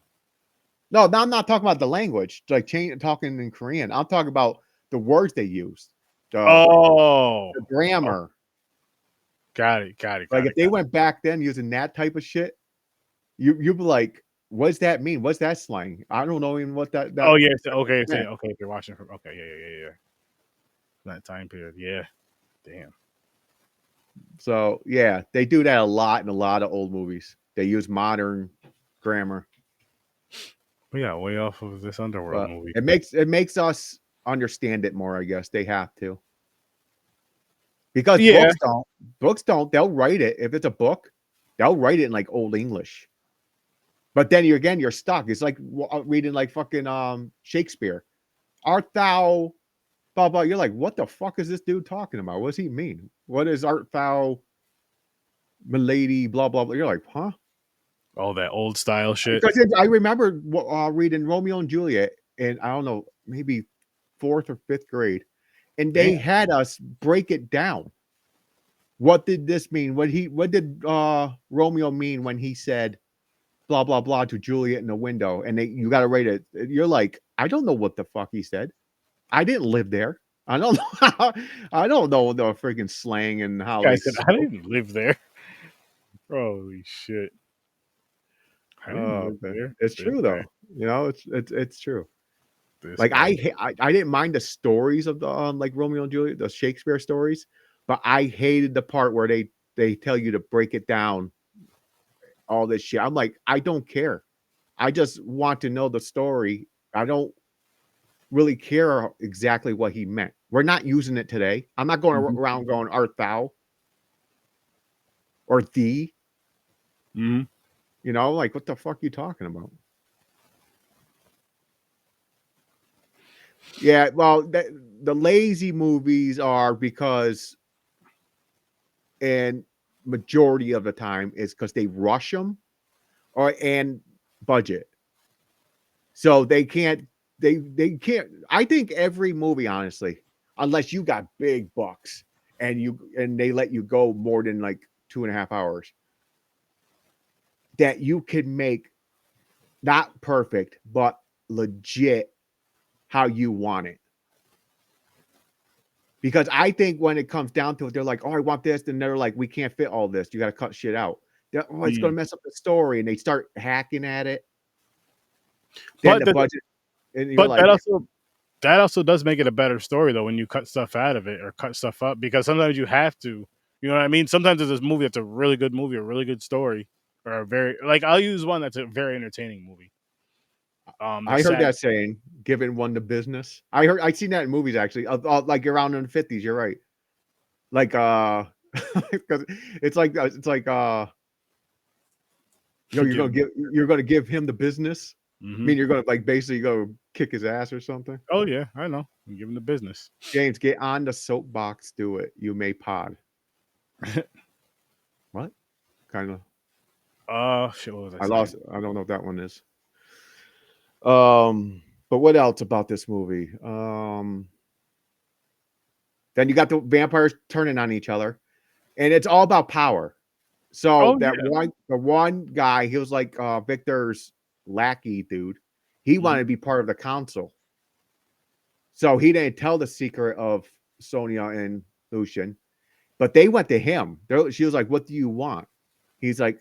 No, I'm not talking about the language, like talking in Korean. I'm talking about the words they used. The grammar. Got it. Like if they went back then using that type of shit, you'd be like, what does that mean? What's that slang? I don't know even what that oh yeah, okay. If you're watching from yeah. That time period, yeah. Damn. So yeah, they do that a lot in a lot of old movies. They use modern grammar. We got way off of this Underworld movie. It makes us understand it more, I guess. They have to. Because books don't. They'll write it. If it's a book, they'll write it in like old English. But then you're stuck. It's like reading like fucking Shakespeare. Art thou blah blah. You're like, what the fuck is this dude talking about? What does he mean? What is art thou, milady, blah blah blah? You're like, huh? All that old style shit. Because I remember reading Romeo and Juliet, and I don't know, maybe 4th or 5th grade, and they had us break it down. What did this mean? What did Romeo mean when he said blah blah blah to Juliet in the window? And you got to rate it. You're like, I don't know what the fuck he said. I didn't live there. I don't know. I don't know the freaking slang and how. I didn't live there. Holy shit! I didn't live there. It's true though. It's true. Like I didn't mind the stories of the like Romeo and Juliet, the Shakespeare stories, but I hated the part where they tell you to break it down. All this shit. I'm like, I don't care. I just want to know the story. I don't really care exactly what he meant. We're not using it today. I'm not going around going art thou or thee. Like what the fuck are you talking about? Yeah, well, the lazy movies are because, and majority of the time is because they rush them, and budget. So they can't. They can't. I think every movie, honestly, unless you got big bucks and they let you go more than like 2.5 hours, that you can make not perfect but legit how you want it. Because I think when it comes down to it, they're like, oh, I want this. And they're like, we can't fit all this. You got to cut shit out. It's going to mess up the story. And they start hacking at it. Then the budget. But like, that also does make it a better story, though, when you cut stuff out of it or cut stuff up. Because sometimes you have to. You know what I mean? Sometimes there's this movie that's a really good movie, a really good story. Or a very, like, I'll use one that's a very entertaining movie. I heard that saying, giving one the business. I seen that in movies actually. Like around in the 50s, you're right. Like because it's like you're gonna give him the business. I mean, you're gonna like basically go kick his ass or something. Oh yeah, I know. I'm giving the business. James, get on the soapbox. Do it. You may pod. What? Kind of. Shit. What was I lost. I don't know what that one is. But what else about this movie? Then you got the vampires turning on each other, and it's all about power. So the one guy, he was like Victor's lackey dude. He wanted to be part of the council. So he didn't tell the secret of Sonia and Lucian, but they went to him. She was like, "What do you want?" He's like,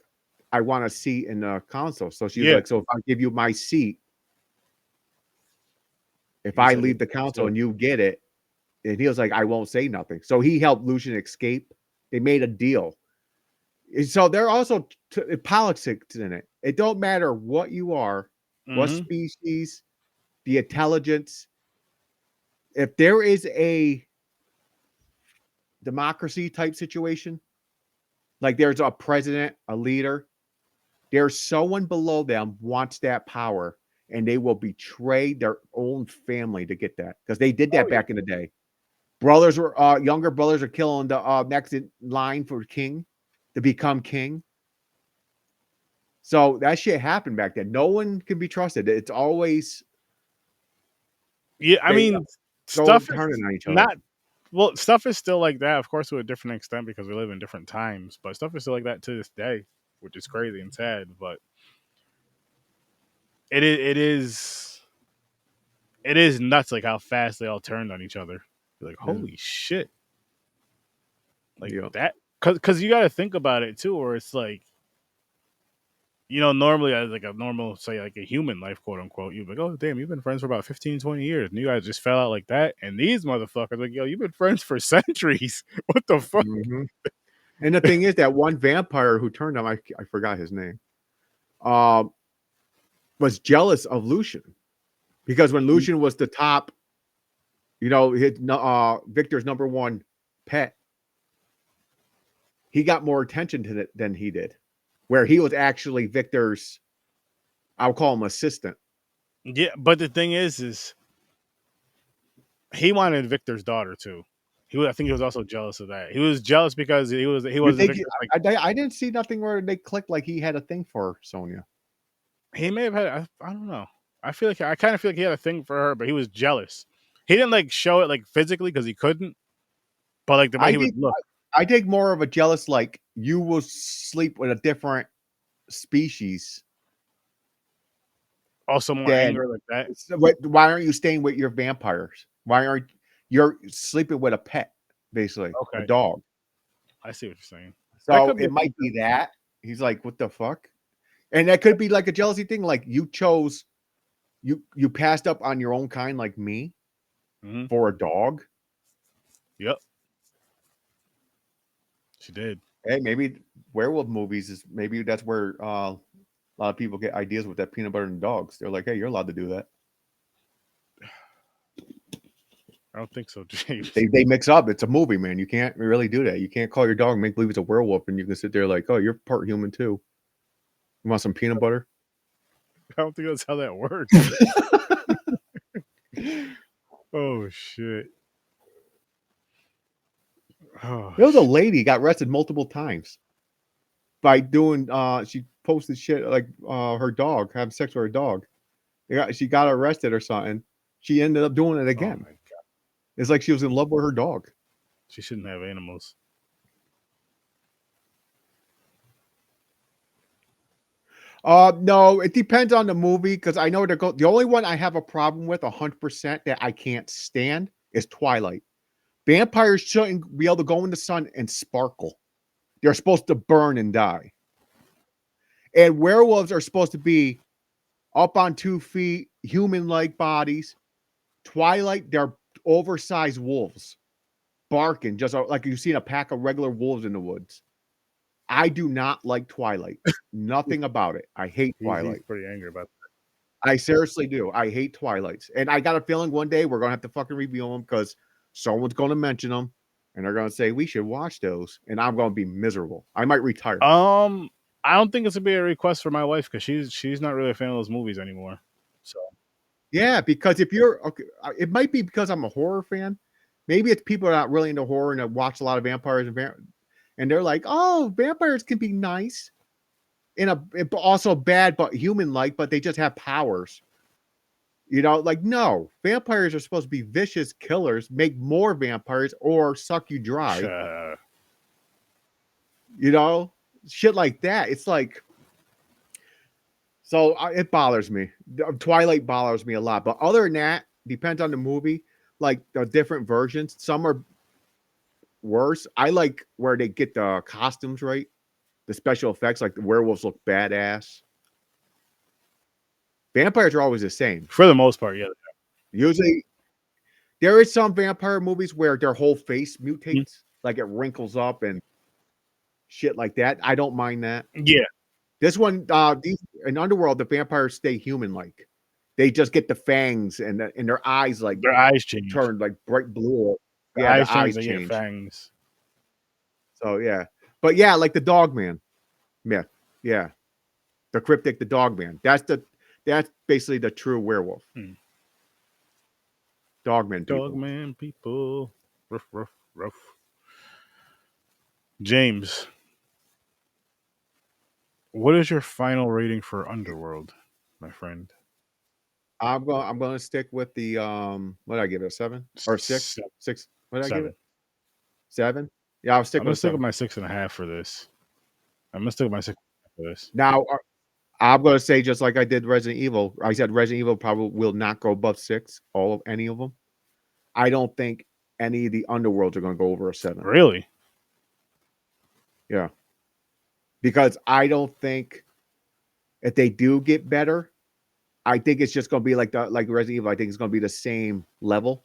"I want a seat in the council." So she was like, "So if I give you my seat, if I leave the council and you get it," and he was like, "I won't say nothing." So he helped Lucian escape. They made a deal. So there are also politics in it. It don't matter what you are, what species, the intelligence. If there is a democracy type situation, like there's a president, a leader, there's someone below them wants that power, and they will betray their own family to get that, because they did that back in the day. Brothers were younger brothers are killing the next in line for king to become king. So that shit happened back then. No one can be trusted. It's always I mean, stuff turning on each other. Not well. Stuff is still like that, of course, to a different extent because we live in different times. But stuff is still like that to this day, which is crazy and sad. But it is nuts, like how fast they all turned on each other. You're like, holy shit, like that. Because you got to think about it too, where it's like, normally as like a normal, say like a human life, quote unquote, you'd be like, oh damn, you've been friends for about 15, 20 years, and you guys just fell out like that. And these motherfuckers like, yo, you've been friends for centuries. What the fuck? And the thing is, that one vampire who turned on, I forgot his name, was jealous of Lucian, because when Lucian was the top, his Victor's number one pet, he got more attention to it than he did, where he was actually Victor's, I'll call him assistant. Yeah, but the thing is he wanted Victor's daughter too. I think he was also jealous of that. He was jealous because he wasn't. I didn't see nothing where they clicked like he had a thing for Sonia. He may have had. I don't know. I kind of feel like he had a thing for her, but he was jealous. He didn't like show it like physically because he couldn't. But like the way he would look, I take more of a jealous, like you will sleep with a different species. Also more anger like that. So why aren't you staying with your vampires? Why aren't you're sleeping with a pet, basically, a dog? I see what you're saying. So it might be that. He's like, what the fuck? And that could be like a jealousy thing. Like you passed up on your own kind, like me, for a dog. Yep. She did. Hey, maybe werewolf movies maybe that's where a lot of people get ideas with that peanut butter and dogs. They're like, hey, you're allowed to do that. I don't think so, James. They mix up. It's a movie, man. You can't really do that. You can't call your dog and make believe it's a werewolf, and you can sit there like, oh, you're part human too. You want some peanut butter? I don't think that's how that works. Oh shit. Oh, there was a lady got arrested multiple times by doing she posted shit like her dog, having sex with her dog. She got arrested or something. She ended up doing it again. Oh my God. It's like she was in love with her dog. She shouldn't have animals. No, it depends on the movie, because I know the only one I have a problem with 100% that I can't stand is Twilight. Vampires shouldn't be able to go in the sun and sparkle. They're supposed to burn and die. And werewolves are supposed to be up on 2 feet, human-like bodies. Twilight, they're oversized wolves, barking just like you've seen a pack of regular wolves in the woods. I do not like Twilight. Nothing about it. I hate Twilight. He's pretty angry about that. I seriously do. I hate Twilights, and I got a feeling one day we're gonna have to fucking review them because someone's gonna mention them, and they're gonna say we should watch those, and I'm gonna be miserable. I might retire. I don't think it's gonna be a request for my wife because she's not really a fan of those movies anymore. So Yeah, because if you're okay, it might be because I'm a horror fan. Maybe it's people are not really into horror and have watched a lot of vampires and they're like, oh, vampires can be nice also bad but human like, but they just have powers. You know, like no, vampires are supposed to be vicious killers, make more vampires or suck you dry. You know, shit like that. It's like, so it bothers me. Twilight bothers me a lot, but other than that, depends on the movie. Like the different versions, some are worse. I like where they get the costumes right, the special effects. Like the werewolves look badass. Vampires are always the same for the most part, yeah. Usually, there is some vampire movies where their whole face mutates, like it wrinkles up and shit like that. I don't mind that. Yeah. This one, in Underworld, the vampires stay human-like. They just get the fangs and their eyes like their eyes change, turn like bright blue. The eyes change. Fangs. So yeah, but yeah, like the Dogman myth. Yeah, the cryptic, the Dogman. That's basically the true werewolf. Dogman people. Dogman people. Ruff, ruff, ruff. James, what is your final rating for Underworld, my friend? I'm going to stick with the what did I give it, a 7 or 6? 6. What did I give it? 7. Yeah, I'm gonna stick with my 6.5 for this. I'm gonna stick with my 6 for this. Now, I'm gonna say just like I did Resident Evil. I said Resident Evil probably will not go above 6. Any of them. I don't think any of the Underworlds are going to go over a 7. Really? Yeah. Because I don't think if they do get better, I think it's just going to be like Resident Evil. I think it's going to be the same level.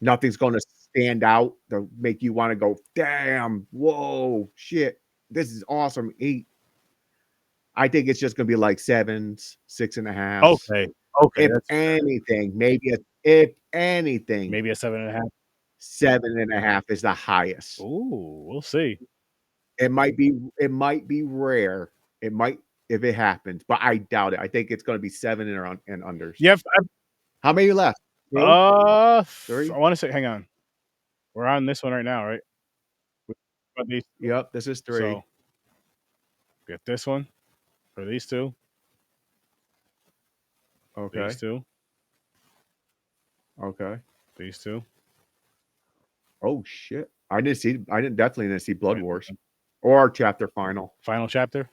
Nothing's going to stand out to make you want to go, damn, whoa, shit, this is awesome. 8. I think it's just going to be like 7s, 6.5. Okay. If anything, maybe if anything, maybe a 7.5. 7.5 is the highest. Ooh, we'll see. It might be rare. It might if it happens, but I doubt it. I think it's going to be 7 and unders. Yep. How many left? 3? I want to say, hang on. We're on this one right now, right? Yep, this is 3. So, get this one for these 2. Okay. These 2. Okay. These 2. Oh shit! I definitely didn't see Blood Wars or chapter final. Final chapter.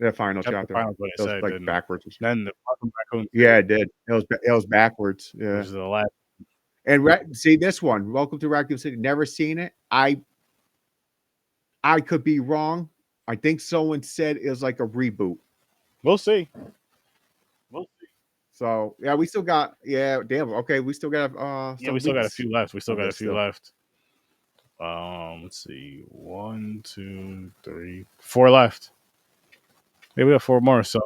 The final chapter. Final, what it was like backwards. Then the raccoon. Yeah, it did. It was backwards. Yeah. Which is the last. And see this one. Welcome to Raccoon City. Never seen it. I could be wrong. I think someone said it was like a reboot. We'll see. So yeah, we still got damn. Okay, we still got we still got a few left. Let's see. 1, 2, 3, 4 left. Maybe we have 4 more. So,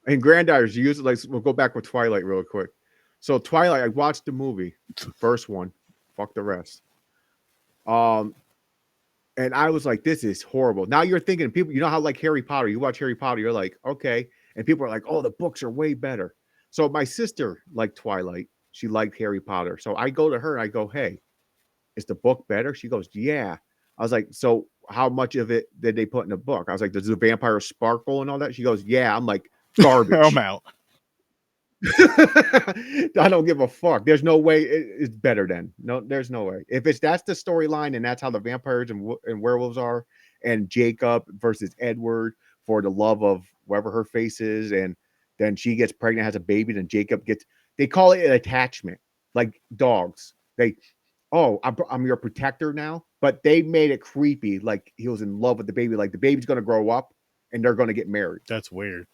and Granddaughter's usually like we'll go back with Twilight real quick. So Twilight, I watched the movie, first one, fuck the rest. And I was like, this is horrible. Now you're thinking people, you know how like Harry Potter, you watch Harry Potter, you're like, okay, and people are like, oh, the books are way better. So my sister liked Twilight, she liked Harry Potter. So I go to her and I go, hey, is the book better? She goes, yeah. I was like, so how much of it did they put in the book? I was like, does the vampire sparkle and all that? She goes, yeah. I'm like, garbage. I'm out. I don't give a fuck. There's no way it's better than. No, there's no way. If that's the storyline and that's how the vampires and werewolves are, and Jacob versus Edward for the love of whoever her face is, and then she gets pregnant, has a baby, then Jacob gets. They call it an attachment, like dogs. I'm your protector now, but they made it creepy, like he was in love with the baby, like the baby's gonna grow up and they're gonna get married. That's weird.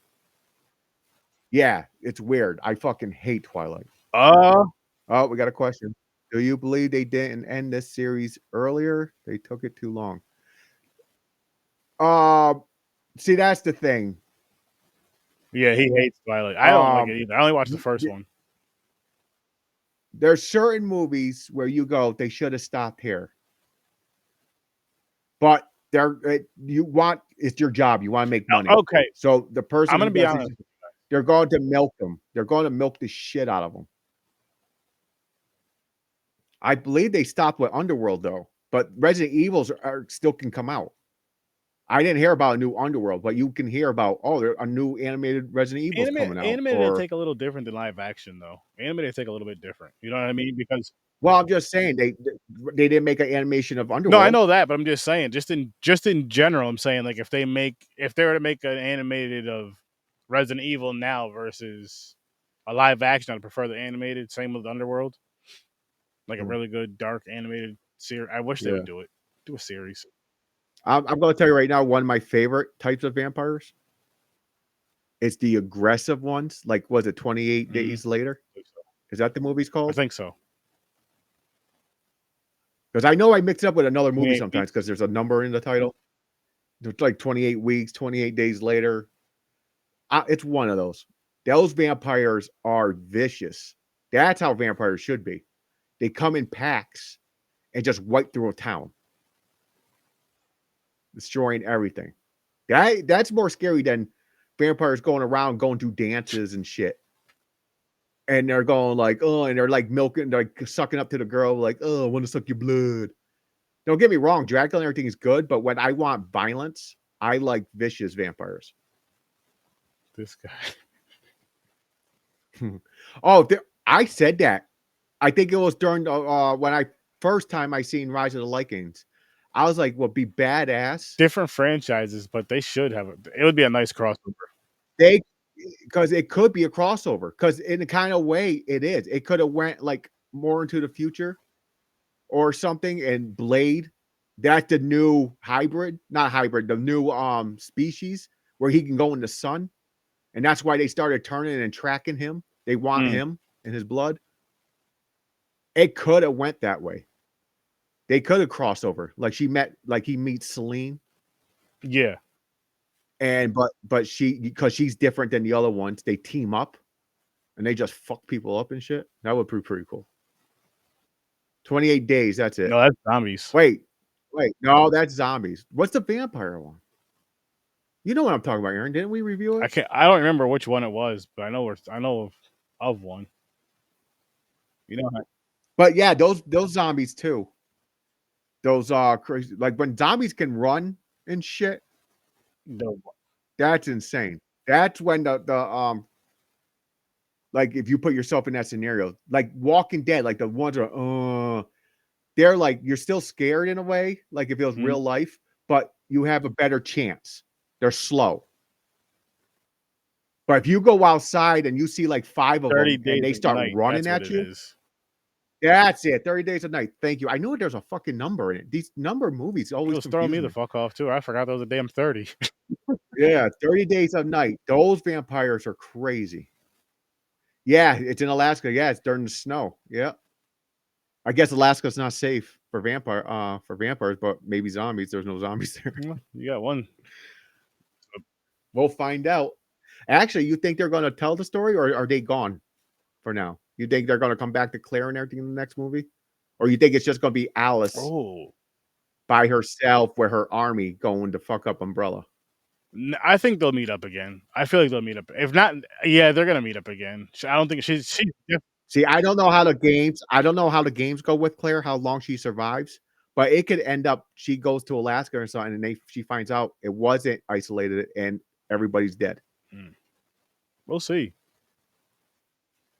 Yeah, it's weird. I fucking hate Twilight. Oh, we got a question. Do you believe they didn't end this series earlier? They took it too long. See, that's the thing. Yeah, he hates Twilight. I don't like it either. I only watched the first one. There's certain movies where you go, they should have stopped here. But it's your job. You want to make money. Okay. So the person I'm going to be honest. They're going to milk them. They're going to milk the shit out of them. I believe they stopped with Underworld though, but Resident Evils are still can come out. I didn't hear about a new Underworld, but you can hear about a new animated Resident Evil's coming out. Animated take a little different than live action though. Animated take a little bit different. You know what I mean? Because I'm just saying they didn't make an animation of Underworld. No, I know that, but I'm just saying, just in general, I'm saying like if they were to make an animated of Resident Evil now versus a live action, I'd prefer the animated. Same with Underworld, like a really good dark animated series. I wish they would do it. Do a series. I'm going to tell you right now, one of my favorite types of vampires. It's the aggressive ones. Like, was it 28 Days Later? Is that the movie's called? I think so. Because I know I mix it up with another movie sometimes because there's a number in the title. It's like 28 weeks, 28 days later. It's one of those. Those vampires are vicious. That's how vampires should be. They come in packs and just wipe through a town, destroying everything. That's more scary than vampires going around, going through dances and shit. And they're going like, oh, and they're like milking, they're like sucking up to the girl, like, oh, I want to suck your blood. Don't get me wrong, Dracula and everything is good, but when I want violence, I like vicious vampires. This guy. I said that. I think it was during when I first time I seen Rise of the Lycans. I was like, well, be badass. Different franchises, but they should have it. It would be a nice crossover. Because it could be a crossover. Because in the kind of way it is, it could have went like more into the future or something. And Blade, that's the new hybrid, not hybrid, the new species where he can go in the sun, and that's why they started turning and tracking him. They want him and his blood. It could have went that way. They could have crossed over, like he meets Celine. Yeah. And but she, because she's different than the other ones, they team up and they just fuck people up and shit. That would be pretty cool. 28 days, that's it. No, that's zombies. Wait, no, that's zombies. What's the vampire one? You know what I'm talking about, Aaron? Didn't we review it? I don't remember which one it was, but I know of one. You know. But yeah, those zombies too. Those crazy, like when zombies can run and shit. No. That's insane. That's when the like if you put yourself in that scenario, like Walking Dead, like the ones are they're like, you're still scared in a way, like if it was real life, but you have a better chance. They're slow. But if you go outside and you see like 5 of them and they start running at you, that's it. 30 Days a Night. Thank you. I knew there's a fucking number in it. These number movies always throw me the fuck off too. I forgot there was a damn 30. Yeah, 30 Days a Night. Those vampires are crazy. Yeah, it's in Alaska. Yeah, it's during the snow. Yeah. I guess Alaska's not safe for vampires, but maybe zombies. There's no zombies there. You got one. We'll find out. Actually, you think they're going to tell the story, or are they gone for now? You think they're going to come back to Claire and everything in the next movie? Or you think it's just going to be Alice by herself with her army going to fuck up Umbrella? I think they'll meet up again. I feel like they'll meet up. If not, yeah, they're going to meet up again. I don't think she's See, I don't know how the games go with Claire, how long she survives, but it could end up she goes to Alaska or something, and she finds out it wasn't isolated and everybody's dead. We'll see.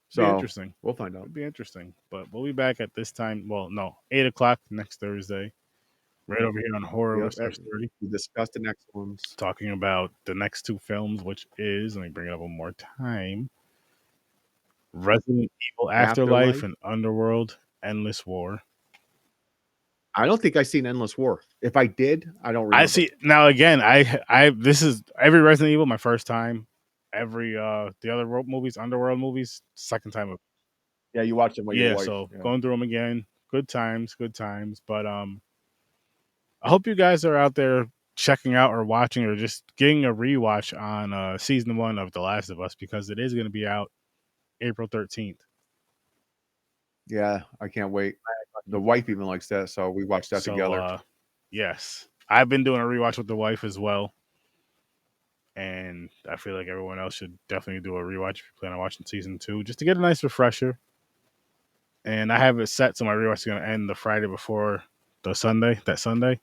So be interesting. We'll find out. It'll be interesting, but we'll be back at this time. Well, no, 8:00 next Thursday, right over here on Horror Research 30. We discuss the next ones, talking about the next 2 films, which is, let me bring it up one more time: Resident Evil Afterlife and Underworld: Endless War. I don't think I've seen Endless War. If I did, I don't remember. I see now again. This is every Resident Evil my first time. Every the other movies, Underworld movies, second time. Yeah, you watched them with your wife. So going through them again, good times. But I hope you guys are out there checking out or watching or just getting a rewatch on season 1 of The Last of Us, because it is going to be out April 13th. Yeah, I can't wait. The wife even likes that, so we watched that together. Yes, I've been doing a rewatch with the wife as well, and I feel like everyone else should definitely do a rewatch if you plan on watching season 2, just to get a nice refresher. And I have it set so my rewatch is going to end the Friday before that Sunday, so it's going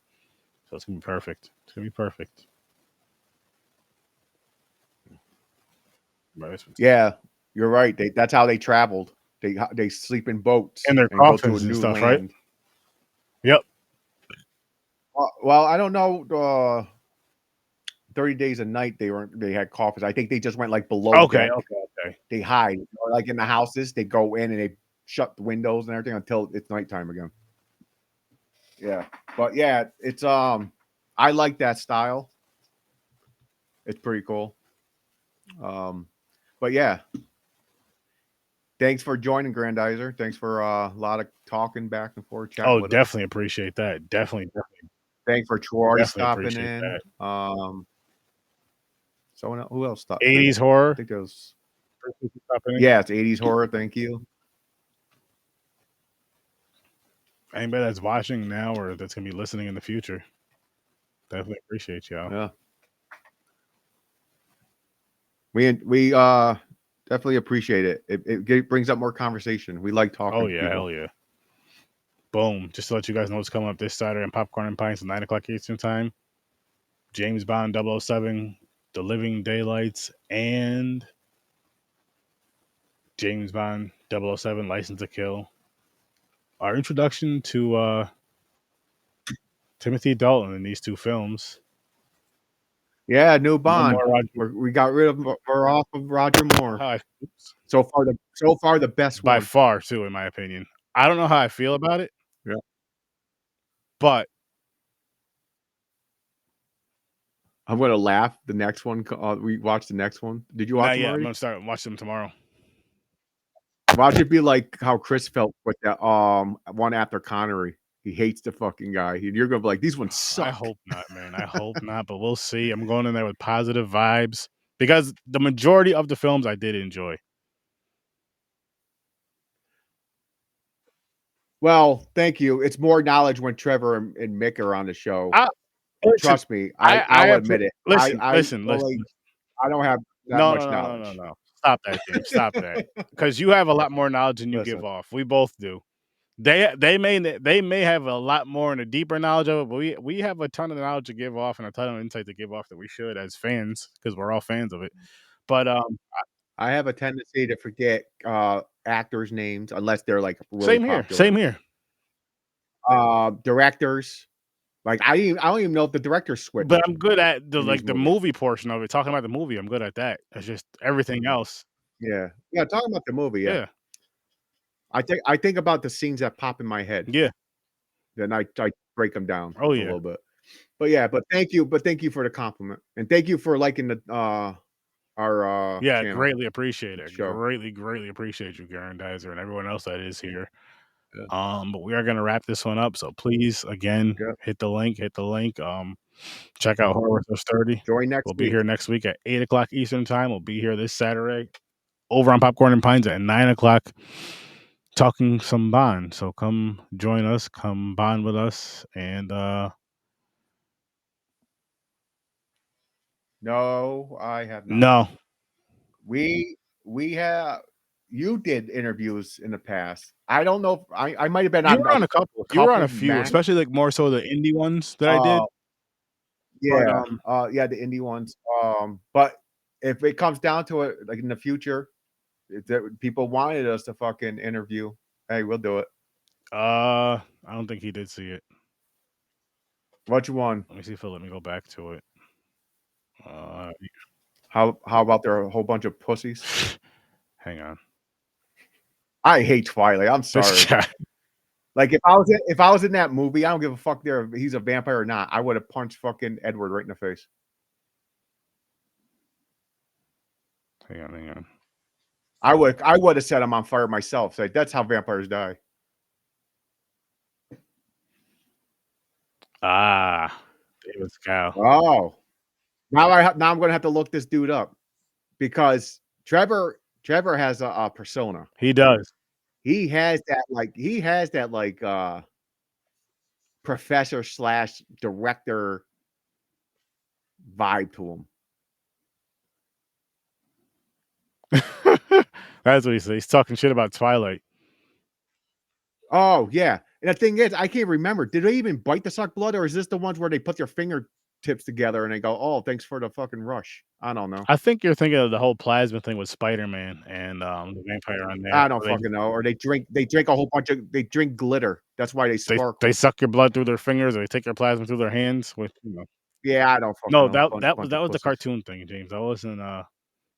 to be perfect. It's going to be perfect. Yeah, you're right. That's how they traveled. They sleep in boats and their go to a and new stuff, land. Right? Yep. Well, I don't know. 30 Days a Night, they had coffins. I think they just went like below deck. Okay. They hide, or like in the houses, they go in and they shut the windows and everything until it's nighttime again. Yeah, but yeah, it's I like that style. It's pretty cool. But yeah, thanks for joining, Grandizer. Thanks for a lot of talking back and forth. Chatting with definitely us. Appreciate that. Definitely. Thanks for Troy stopping in. That. Someone who else stopped? 80s horror. I think it was. Yeah, it's 80s horror. Thank you. Anybody that's watching now or that's gonna be listening in the future, definitely appreciate y'all. Yeah. We definitely appreciate it. It brings up more conversation. We like talking. Oh yeah, hell yeah. Boom. Just to let you guys know what's coming up this Saturday on Popcorn and Pints at 9 o'clock Eastern Time. James Bond 007, The Living Daylights, and James Bond 007, License to Kill. Our introduction to Timothy Dalton in these two films. Yeah, new Bond. We got rid of. We're off of Roger Moore. So far, the best by one. far, too, in my opinion. I don't know how I feel about it. Yeah, but I'm gonna laugh. The next one. We watched the next one. Did you watch them already? I'm gonna start watching them tomorrow. Watch it be like how Chris felt with that one after Connery. He hates the fucking guy. You're gonna be like, these ones suck. I hope not, man. I hope not, but we'll see. I'm going in there with positive vibes because the majority of the films I did enjoy. Well, thank you. It's more knowledge when Trevor and Mick are on the show. Trust me, I'll admit it. Listen. I don't have that much knowledge. No. Stop that, James. Stop that. Because you have a lot more knowledge than you give off. We both do. They may have a lot more and a deeper knowledge of it, but we have a ton of knowledge to give off and a ton of insight to give off that we should as fans, because we're all fans of it. But I have a tendency to forget actors' names unless they're like really popular. Same here. Directors, like I don't even know if the director switched. But I'm good at the movie portion of it. Talking about the movie, I'm good at that. It's just everything else. Yeah, talking about the movie. Yeah. I think about the scenes that pop in my head. Yeah. Then I break them down a little bit. But thank you for the compliment. And thank you for liking the our channel. Greatly appreciate it. Greatly appreciate you, Grandizer, and everyone else that is here. Yeah. But we are gonna wrap this one up. So please again hit the link. Check out Horror with 30. Join next week. Be here next week at 8 o'clock Eastern time. We'll be here this Saturday over on Popcorn and Pines at 9 o'clock. Talking some Bond. So come join us, come bond with us, and no, I have not. No. We have you did interviews in the past. I don't know if I might have been on a couple. You were on a few, especially like more so the indie ones that I did. Yeah, but, the indie ones. But if it comes down to it, like in the future, if people wanted us to fucking interview, hey, we'll do it. I don't think he did see it. Which one? Let me see if he'll let me go back to it. How about there are a whole bunch of pussies? Hang on. I hate Twilight. I'm sorry. Like if I was in that movie, I don't give a fuck if he's a vampire or not. I would have punched fucking Edward right in the face. Hang on. I would have set him on fire myself. Say that's how vampires die. David Scow. Oh, now I'm gonna have to look this dude up because Trevor has a persona. He does. He has that professor slash director vibe to him. That's what he says. He's talking shit about Twilight. Oh yeah, and the thing is, I can't remember. Did they even bite to suck blood, or is this the ones where they put their fingertips together and they go, "Oh, thanks for the fucking rush"? I don't know. I think you're thinking of the whole plasma thing with Spider-Man and the vampire on there. I don't fucking know. Or they drink a whole bunch of they drink glitter. That's why they They sparkle. suck your blood through their fingers, or they take your plasma through their hands. With Yeah, I don't fucking no, know. that Bunch of was the pussies. cartoon thing, James. That wasn't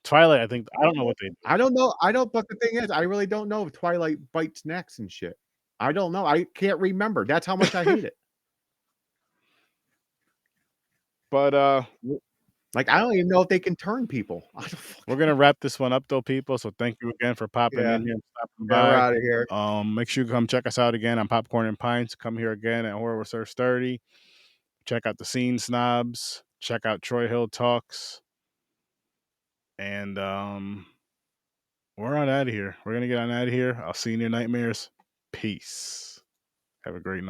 Twilight. I think I don't know what they. I don't know. I don't. But the thing is, I really don't know if Twilight bites necks and shit. I don't know. I can't remember. That's how much I hate it. But Like I don't even know if they can turn people. we're gonna wrap this one up though, people. So thank you again for popping Yeah, in here and stopping yeah, we're by. out of here. Make sure you come check us out again on Popcorn and Pints. Come here again at Horror Research 30. Check out the Scene Snobs. Check out Troy Hill Talks. And we're on out of here. We're gonna get on out of here. I'll see you in your nightmares. Peace. Have a great night.